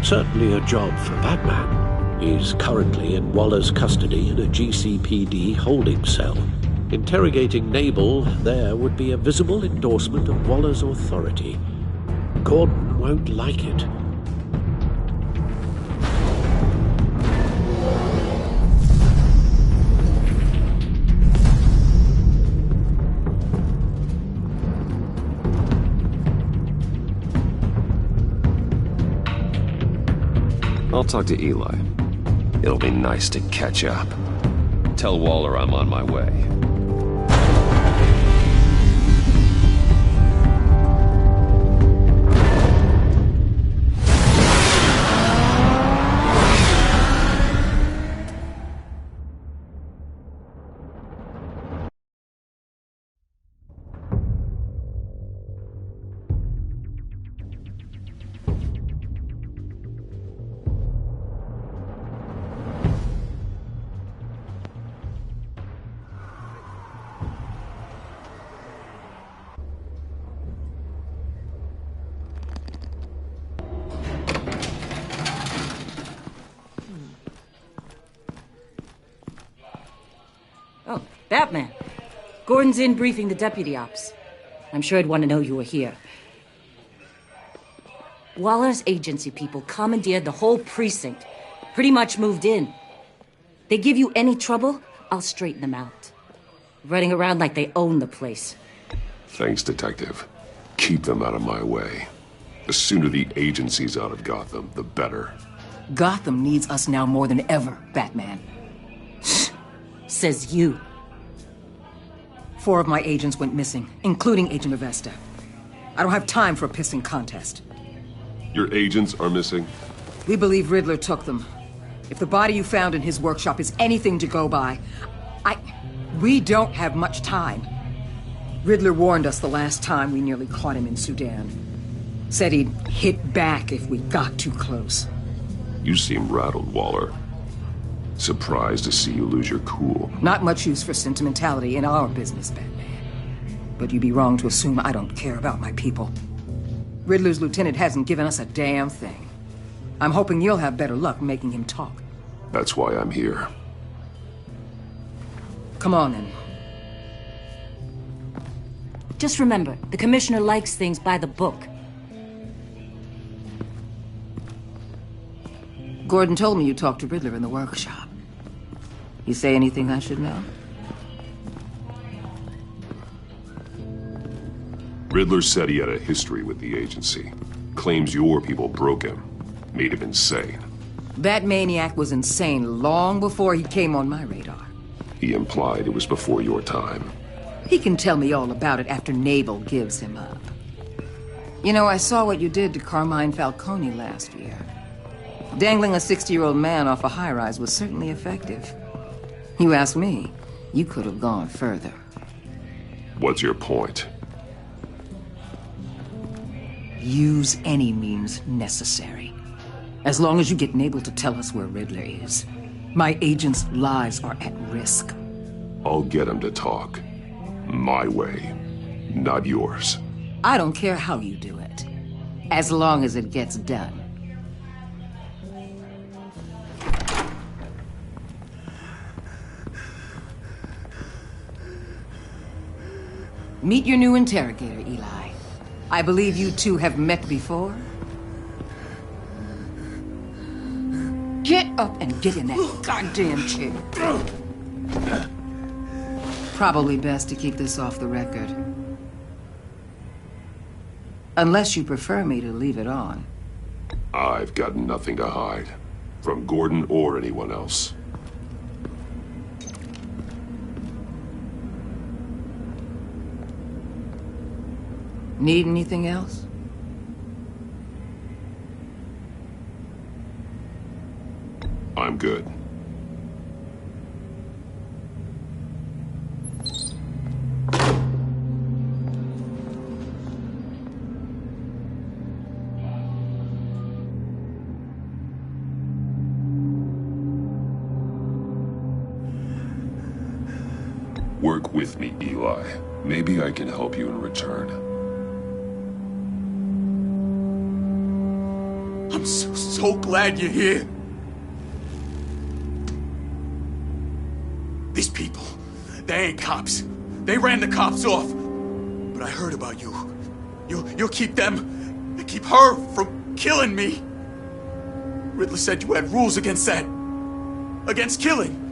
Certainly a job for Batman. He's currently in Waller's custody in a GCPD holding cell. Interrogating Nabel there would be a visible endorsement of Waller's authority. Gordon won't like it. I'll talk to Eli. It'll be nice to catch up. Tell Waller I'm on my way. Oh, Batman. Gordon's in briefing the deputy ops. I'm sure I'd want to know you were here. Waller's agency people commandeered the whole precinct. Pretty much moved in. They give you any trouble, I'll straighten them out. Running around like they own the place. Thanks, Detective. Keep them out of my way. The sooner the agency's out of Gotham, the better. Gotham needs us now more than ever, Batman. Says you. 4 of my agents went missing, including Agent Avesta. I don't have time for a pissing contest. Your agents are missing? We believe Riddler took them. If the body you found in his workshop is anything to go by, we don't have much time. Riddler warned us the last time we nearly caught him in Sudan. Said he'd hit back if we got too close. You seem rattled, Waller. Surprised to see you lose your cool. Not much use for sentimentality in our business, Batman. But you'd be wrong to assume I don't care about my people. Riddler's lieutenant hasn't given us a damn thing. I'm hoping you'll have better luck making him talk. That's why I'm here. Come on, then. Just remember, the commissioner likes things by the book. Gordon told me you talked to Riddler in the workshop. You say anything I should know? Riddler said he had a history with the agency. Claims your people broke him. Made him insane. That maniac was insane long before he came on my radar. He implied it was before your time. He can tell me all about it after Nabel gives him up. You know, I saw what you did to Carmine Falcone last year. Dangling a 60-year-old man off a high-rise was certainly effective. You ask me, You could have gone further. What's your point? Use any means necessary. As long as you get Nabel to tell us where Riddler is. My agents' lives are at risk. I'll get him to talk. My way, not yours. I don't care how you do it. As long as it gets done. Meet your new interrogator, Eli. I believe you two have met before. Get up and get in that goddamn chair. Probably best to keep this off the record. Unless you prefer me to leave it on. I've got nothing to hide. From Gordon or anyone else. Need anything else? I'm good. Work with me, Eli. Maybe I can help you in return. I'm so glad you're here. These people, they ain't cops. They ran the cops off. But I heard about you. You'll keep them, keep her from killing me. Riddler said you had rules against that. Against killing.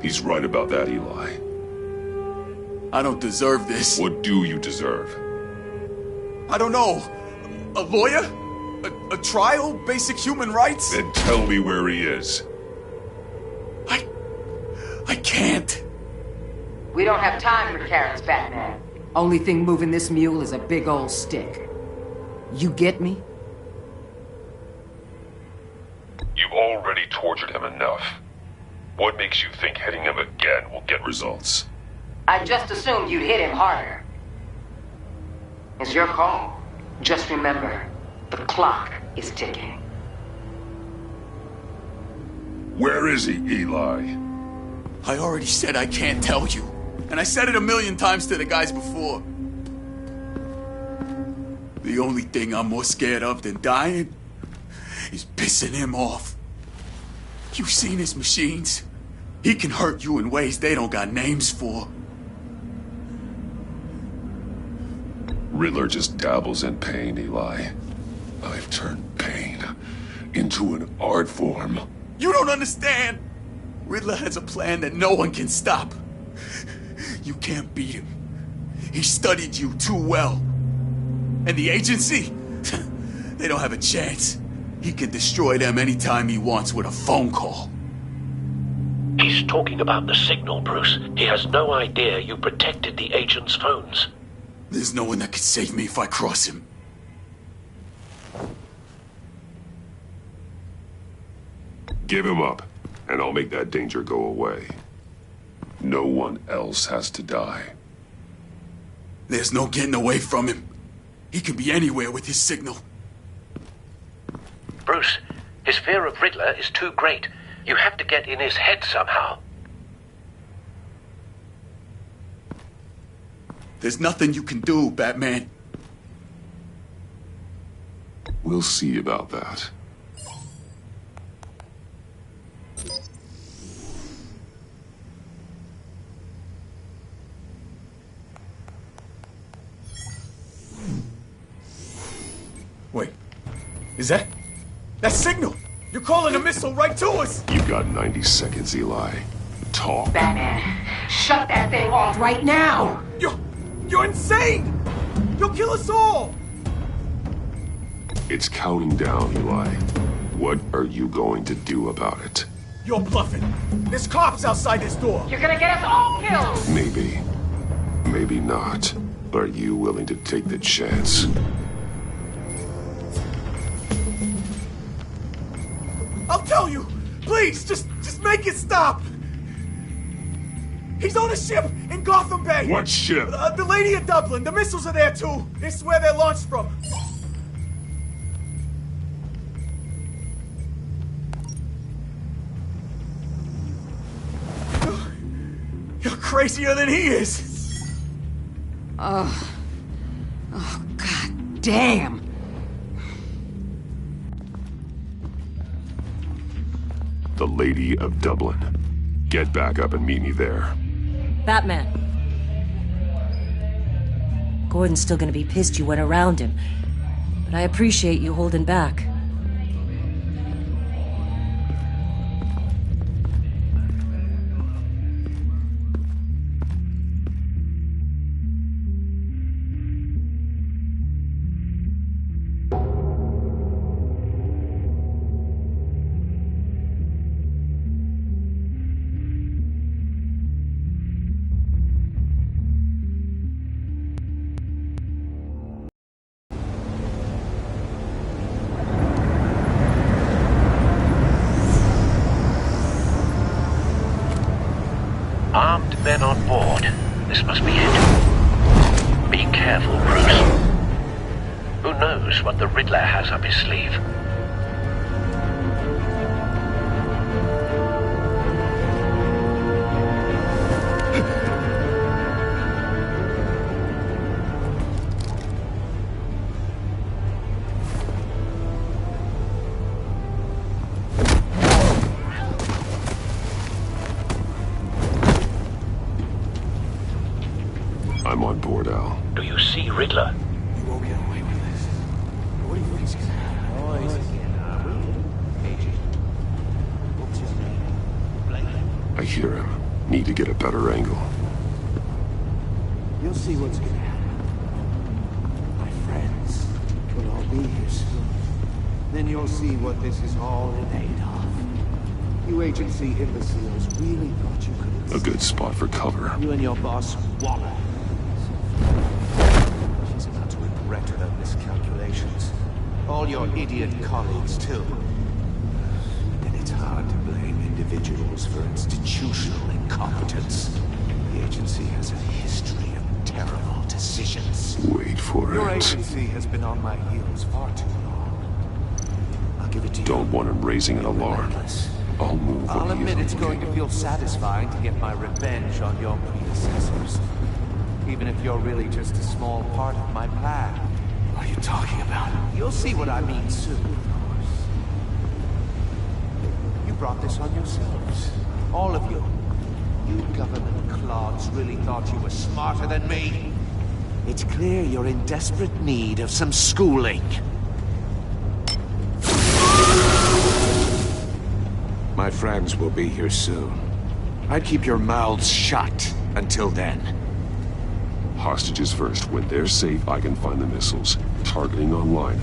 He's right about that, Eli. I don't deserve this. What do you deserve? I don't know. A lawyer? A trial? Basic human rights? Then tell me where he is. I can't. We don't have time for carrots, Batman. Only thing moving this mule is a big old stick. You get me? You've already tortured him enough. What makes you think hitting him again will get results? I just assumed you'd hit him harder. It's your call. Just remember, the clock is ticking. Where is he, Eli? I already said I can't tell you. And I said it 1,000,000 times to the guys before. The only thing I'm more scared of than dying is pissing him off. You've seen his machines. He can hurt you in ways they don't got names for. Riddler just dabbles in pain, Eli. I've turned pain into an art form. You don't understand! Riddler has a plan that no one can stop. You can't beat him. He studied you too well. And the agency? They don't have a chance. He can destroy them anytime he wants with a phone call. He's talking about the signal, Bruce. He has no idea you protected the agent's phones. There's no one that can save me if I cross him. Give him up, and I'll make that danger go away. No one else has to die. There's no getting away from him. He can be anywhere with his signal. Bruce, his fear of Riddler is too great. You have to get in his head somehow. There's nothing you can do, Batman. We'll see about that. Wait, is that signal? You're calling a missile right to us! You've got 90 seconds, Eli. Talk. Batman, shut that thing off right now! You're insane! You'll kill us all! It's counting down, Eli. What are you going to do about it? You're bluffing. There's cops outside this door. You're gonna get us all killed! Maybe. Maybe not. Are you willing to take the chance? I'll tell you! Please, just Just make it stop! He's on a ship in Gotham Bay! What ship? The Lady of Dublin. The missiles are there, too. This is where they're launched from. You're crazier than he is! Oh, God damn! The Lady of Dublin. Get back up and meet me there. Batman. Gordon's still gonna be pissed you went around him, but I appreciate you holding back. Armed men on board. This must be it. Be careful, Bruce. Who knows what the Riddler has up his sleeve? I'm on board, Al. Do you see Riddler? You won't get away with this. What do you think he's gonna happen? Oh, he's What's his name? I hear him. Need to get a better angle. You'll see what's gonna happen. My friends will all be here soon. Then you'll see what this is all in aid of. You agency imbeciles really thought you could... A good spot for cover. You and your boss, Waller. She's about to regret her miscalculations. All your idiot colleagues, too. And it's hard to blame individuals for institutional incompetence. The agency has a history of terrible decisions. Wait for Your it. agency has been on my heels far too long. I'll give it to you. Don't want him raising an alarm. I'll move I'll when he admit is it's going to feel satisfying to get my revenge on your predecessors. Even if you're really just a small part of my plan. What are you talking about? You'll see what I mean soon, of course. You brought this on yourselves. All of you. You government clods really thought you were smarter than me. It's clear you're in desperate need of some schooling. My friends will be here soon. I'd keep your mouths shut until then. Hostages first. When they're safe, I can find the missiles. Targeting online.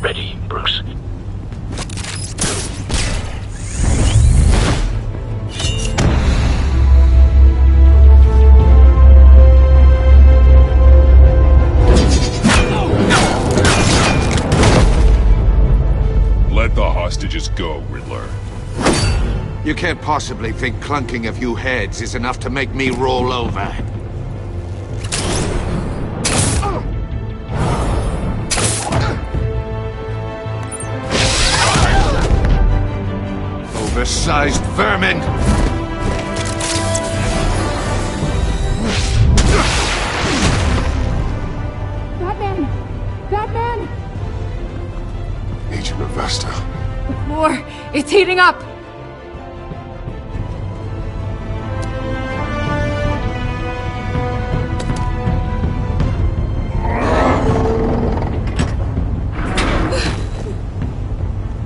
Ready, Bruce. Let the hostages go, Riddler. You can't possibly think clunking a few heads is enough to make me roll over. Oversized vermin! Batman! Batman! Agent Avesta. The war, it's heating up!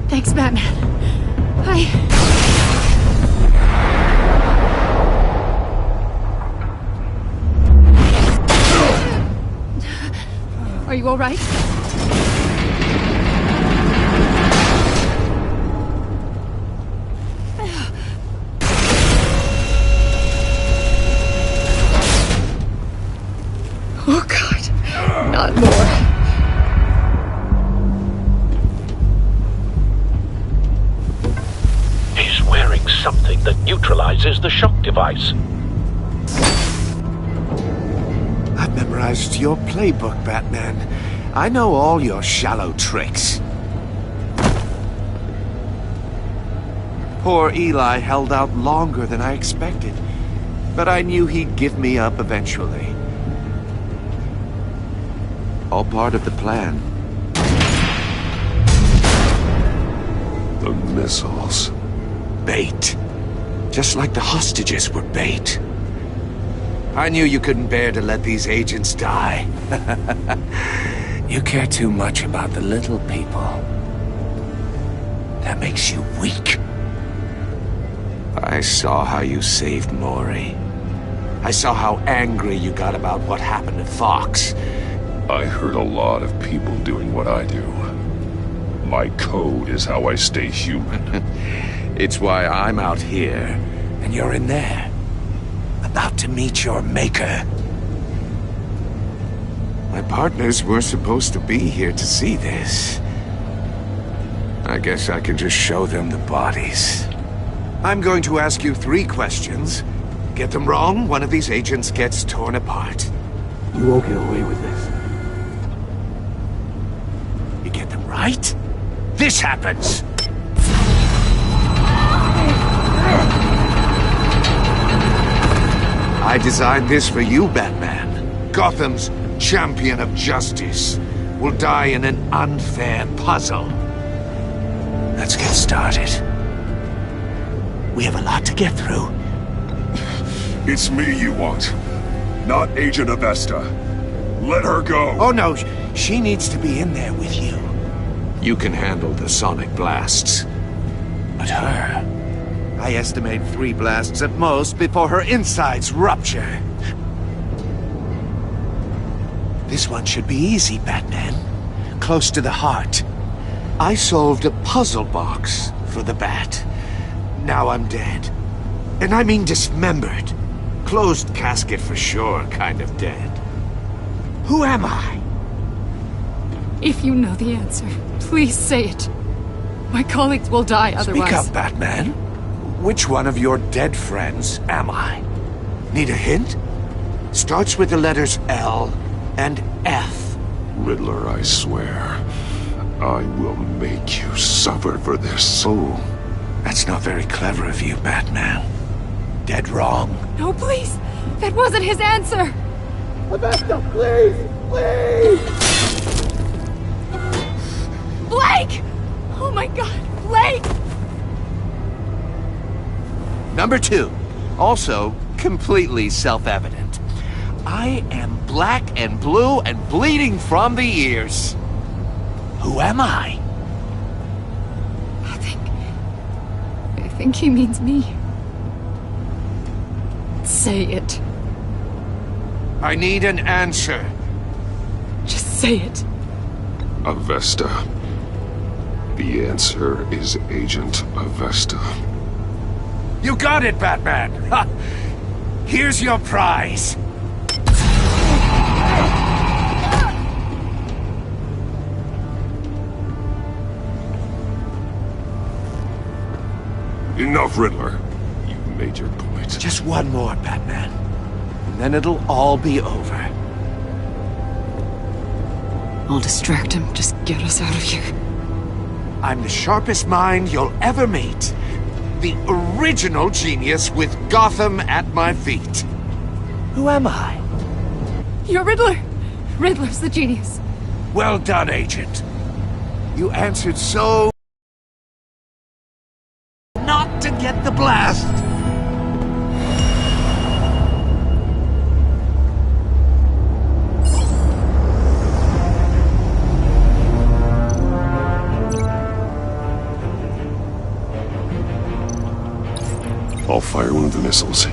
Thanks, Batman. Are you all right? Oh, God. Not more. He's wearing something. neutralizes the shock device. I've memorized your playbook, Batman. I know all your shallow tricks. Poor Eli held out longer than I expected, but I knew he'd give me up eventually. All part of the plan. The missiles. Bait. Just like the hostages were bait. I knew you couldn't bear to let these agents die. You care too much about the little people. That makes you weak. I saw how you saved Maury. I saw how angry you got about what happened to Fox. I hurt a lot of people doing what I do. My code is how I stay human. It's why I'm out here, and you're in there. About to meet your maker. My partners were supposed to be here to see this. I guess I can just show them the bodies. I'm going to ask you 3 questions. Get them wrong, one of these agents gets torn apart. You won't get away with this. You get them right, this happens! I designed this for you, Batman. Gotham's champion of justice will die in an unfair puzzle. Let's get started. We have a lot to get through. It's me you want, not Agent Avesta. Let her go. Oh no, she needs to be in there with you. You can handle the sonic blasts. But her, I estimate 3 blasts at most before her insides rupture. This one should be easy, Batman. Close to the heart. I solved a puzzle box for the Bat. Now I'm dead. And I mean dismembered. Closed casket for sure, kind of dead. Who am I? If you know the answer, please say it. My colleagues will die otherwise. Speak up, Batman. Which one of your dead friends am I? Need a hint? Starts with the letters L and F. Riddler, I swear, I will make you suffer for this. Oh, that's not very clever of you, Batman. Dead wrong. No, please! That wasn't his answer! Avesta, please! Please! Blake! Oh my god, Blake! Number 2, also completely self-evident. I am black and blue and bleeding from the ears. Who am I? I think he means me. Say it. I need an answer. Just say it. Avesta. The answer is Agent Avesta. You got it, Batman! Ha! Here's your prize. Enough, Riddler. You've made your point. Just one more, Batman. And then it'll all be over. I'll distract him. Just get us out of here. I'm the sharpest mind you'll ever meet. The original genius with Gotham at my feet. Who am I? You're Riddler! Riddler's the genius. Well done, Agent. You answered so... not to get the blast. I'll fire one of the missiles.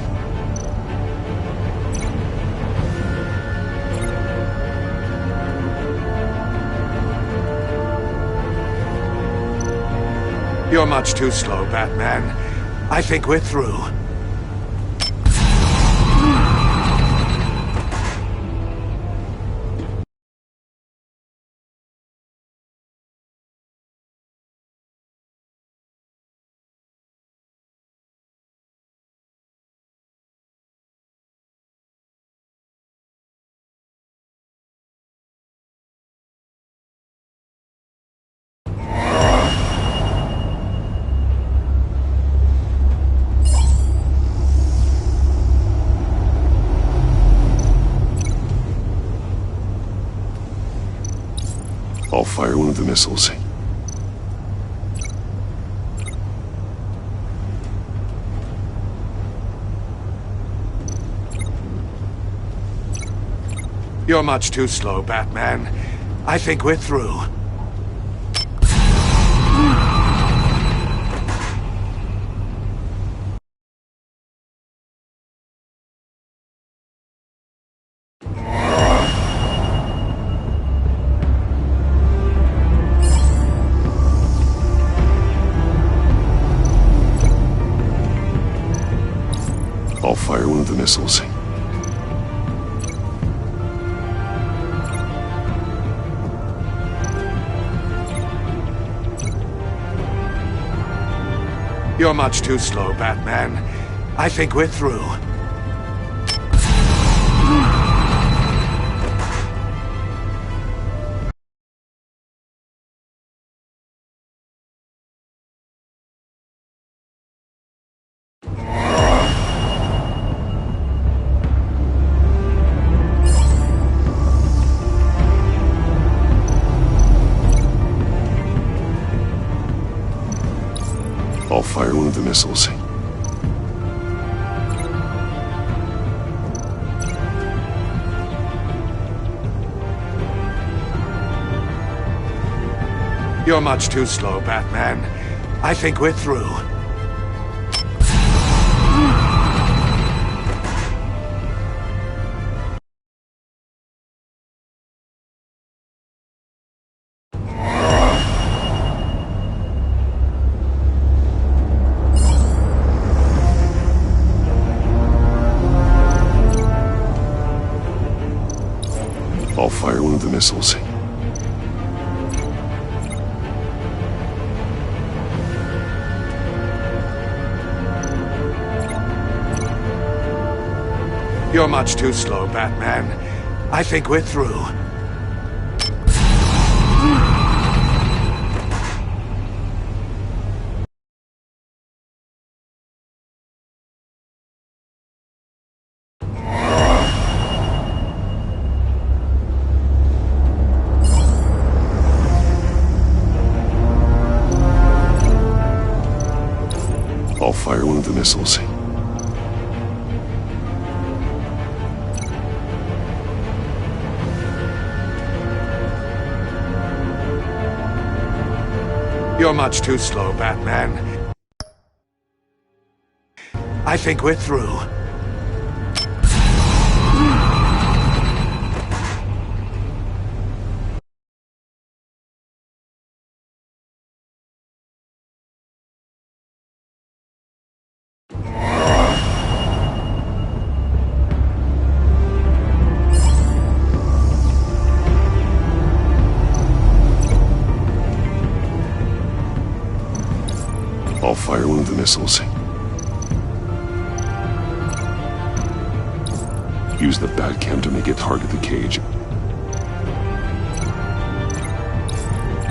You're much too slow, Batman. I think we're through. I'll fire one of the missiles. You're much too slow, Batman. I think we're through. I'll fire one of the missiles. You're much too slow, Batman. I think we're through. I'll fire one of the missiles. You're much too slow, Batman. I think we're through. I'll fire one of the missiles. You're much too slow, Batman. I think we're through. I'll fire one of the missiles. You're much too slow, Batman. I think we're through. I'll fire one of the missiles. Use the Batcam to make it target the cage.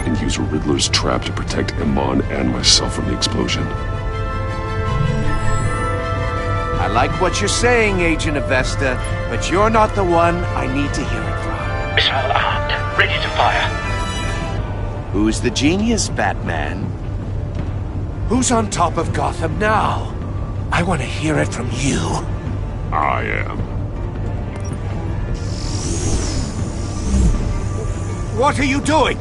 And use Riddler's trap to protect Iman and myself from the explosion. I like what you're saying, Agent Avesta, but you're not the one I need to hear it from. Missile armed, ready to fire. Who's the genius, Batman? Who's on top of Gotham now? I want to hear it from you. I am. What are you doing?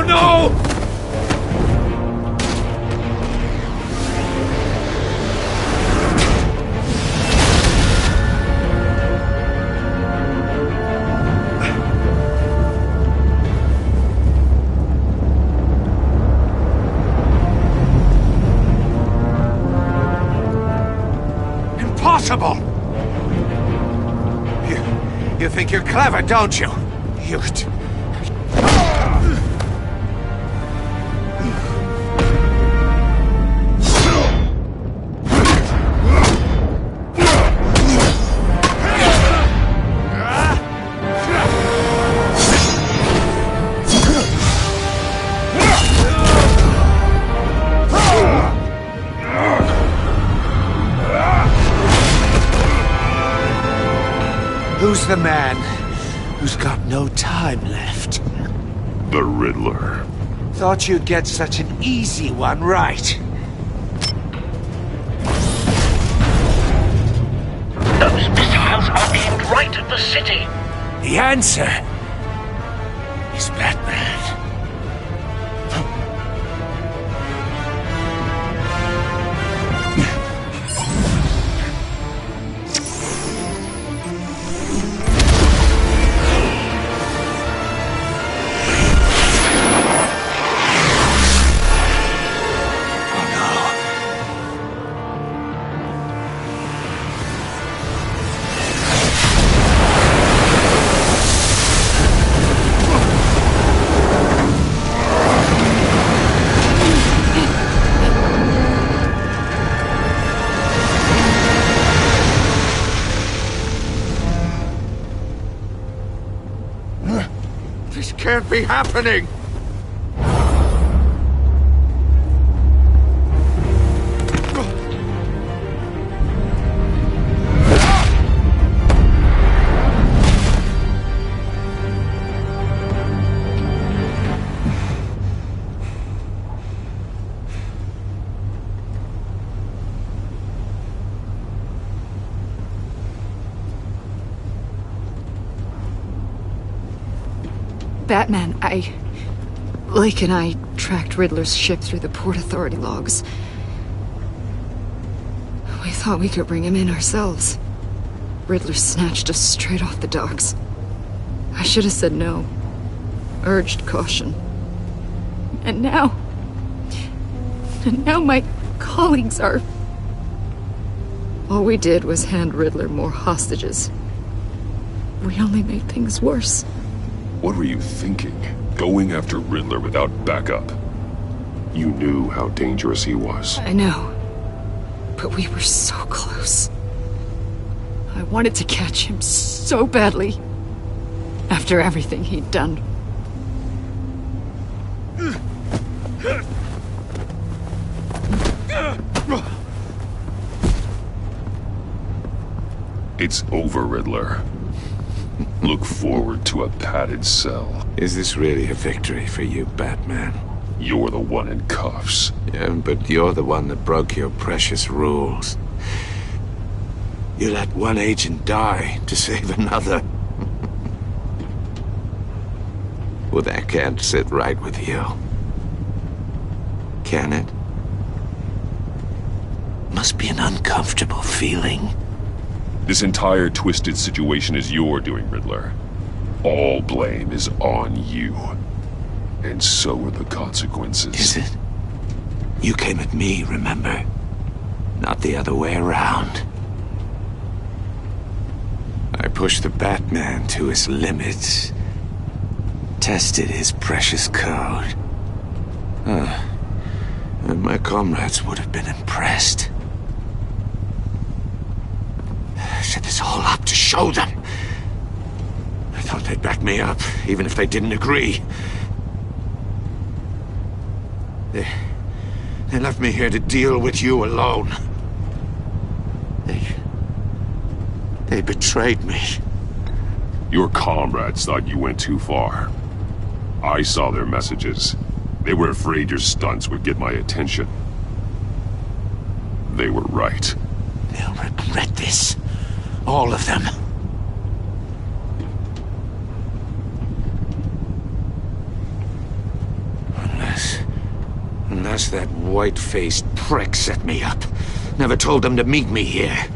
No! Impossible! You think you're clever, don't you? Who's the man who's got no time left? The Riddler. Thought you'd get such an easy one right. Those missiles are aimed right at the city. The answer is Batman. This can't be happening! Batman, Blake and I tracked Riddler's ship through the Port Authority logs. We thought we could bring him in ourselves. Riddler snatched us straight off the docks. I should have said no. Urged caution. And now my colleagues are... All we did was hand Riddler more hostages. We only made things worse. What were you thinking? Going after Riddler without backup? You knew how dangerous he was. I know. But we were so close. I wanted to catch him so badly. After everything he'd done. It's over, Riddler. Look forward to a padded cell. Is this really a victory for you, Batman? You're the one in cuffs. Yeah, but you're the one that broke your precious rules. You let one agent die to save another. Well, that can't sit right with you. Can it? Must be an uncomfortable feeling. This entire twisted situation is your doing, Riddler. All blame is on you. And so are the consequences. Is it? You came at me, remember? Not the other way around. I pushed the Batman to his limits. Tested his precious code. And my comrades would have been impressed. Set this all up to show them. I thought they'd back me up, even if they didn't agree. They left me here to deal with you alone. They betrayed me. Your comrades thought you went too far. I saw their messages. They were afraid your stunts would get my attention. They were right. They'll regret this. All of them. Unless that white-faced prick set me up. Never told them to meet me here.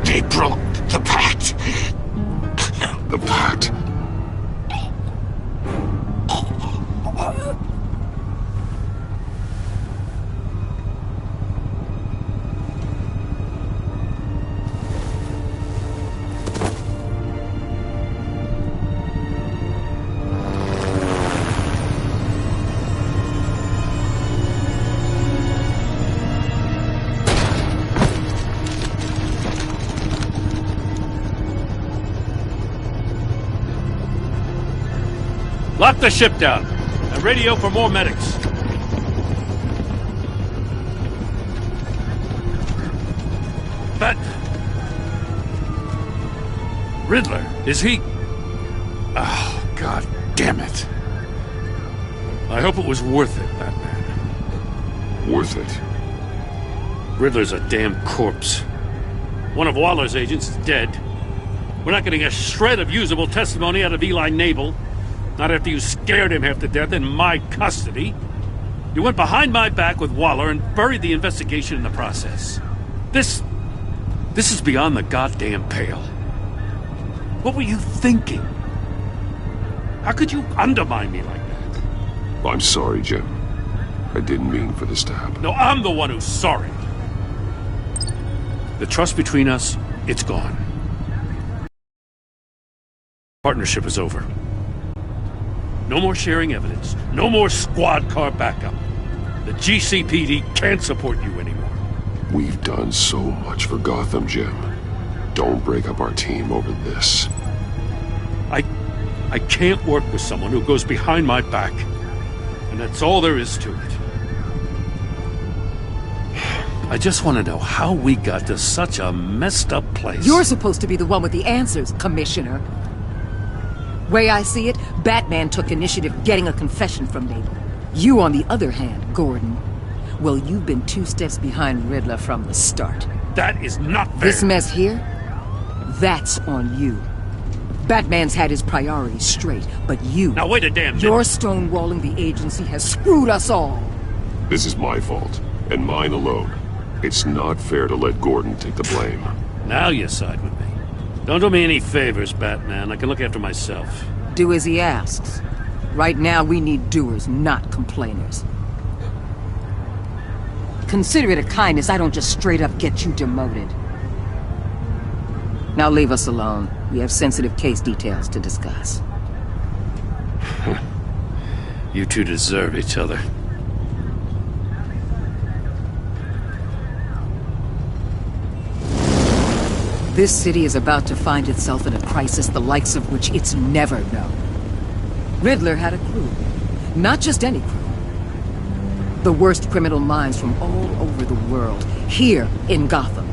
They broke the pact. The pact? Lock the ship down, and radio for more medics. But... Riddler, is he... Oh, God damn it. I hope it was worth it, Batman. Worth it? Riddler's a damn corpse. One of Waller's agents is dead. We're not getting a shred of usable testimony out of Eli Nabel. Not after you scared him half to death in my custody. You went behind my back with Waller and buried the investigation in the process. This is beyond the goddamn pale. What were you thinking? How could you undermine me like that? I'm sorry, Jim. I didn't mean for the stab. No, I'm the one who's sorry. The trust between us, it's gone. Partnership is over. No more sharing evidence. No more squad car backup. The GCPD can't support you anymore. We've done so much for Gotham, Jim. Don't break up our team over this. I can't work with someone who goes behind my back. And that's all there is to it. I just want to know how we got to such a messed up place. You're supposed to be the one with the answers, Commissioner. Way I see it, Batman took initiative getting a confession from Nabel. You, on the other hand, Gordon, well, you've been 2 steps behind Riddler from the start. That is not fair. This mess here, that's on you. Batman's had his priorities straight, but you... Now wait a damn minute. Your stonewalling the agency has screwed us all. This is my fault, and mine alone. It's not fair to let Gordon take the blame. Now you side with me. Don't do me any favors, Batman. I can look after myself. Do as he asks. Right now, we need doers, not complainers. Consider it a kindness I don't just straight up get you demoted. Now leave us alone. We have sensitive case details to discuss. You two deserve each other. This city is about to find itself in a crisis the likes of which it's never known. Riddler had a crew. Not just any crew. The worst criminal minds from all over the world, here in Gotham.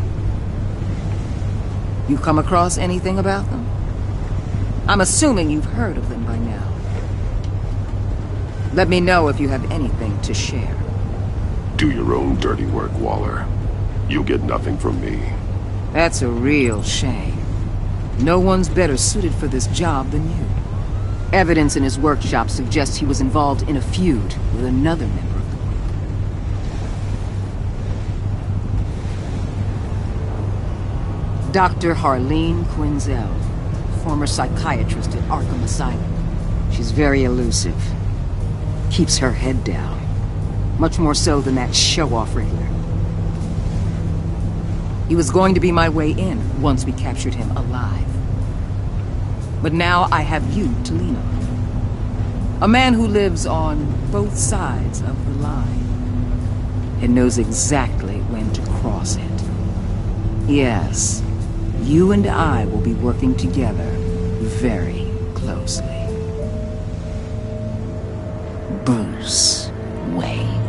You come across anything about them? I'm assuming you've heard of them by now. Let me know if you have anything to share. Do your own dirty work, Waller. You'll get nothing from me. That's a real shame. No one's better suited for this job than you. Evidence in his workshop suggests he was involved in a feud with another member of the group. Dr. Harleen Quinzel, former psychiatrist at Arkham Asylum. She's very elusive. Keeps her head down. Much more so than that show-off Riddler. He was going to be my way in once we captured him alive. But now I have you to lean on. A man who lives on both sides of the line and knows exactly when to cross it. Yes, you and I will be working together very closely. Bruce Wayne.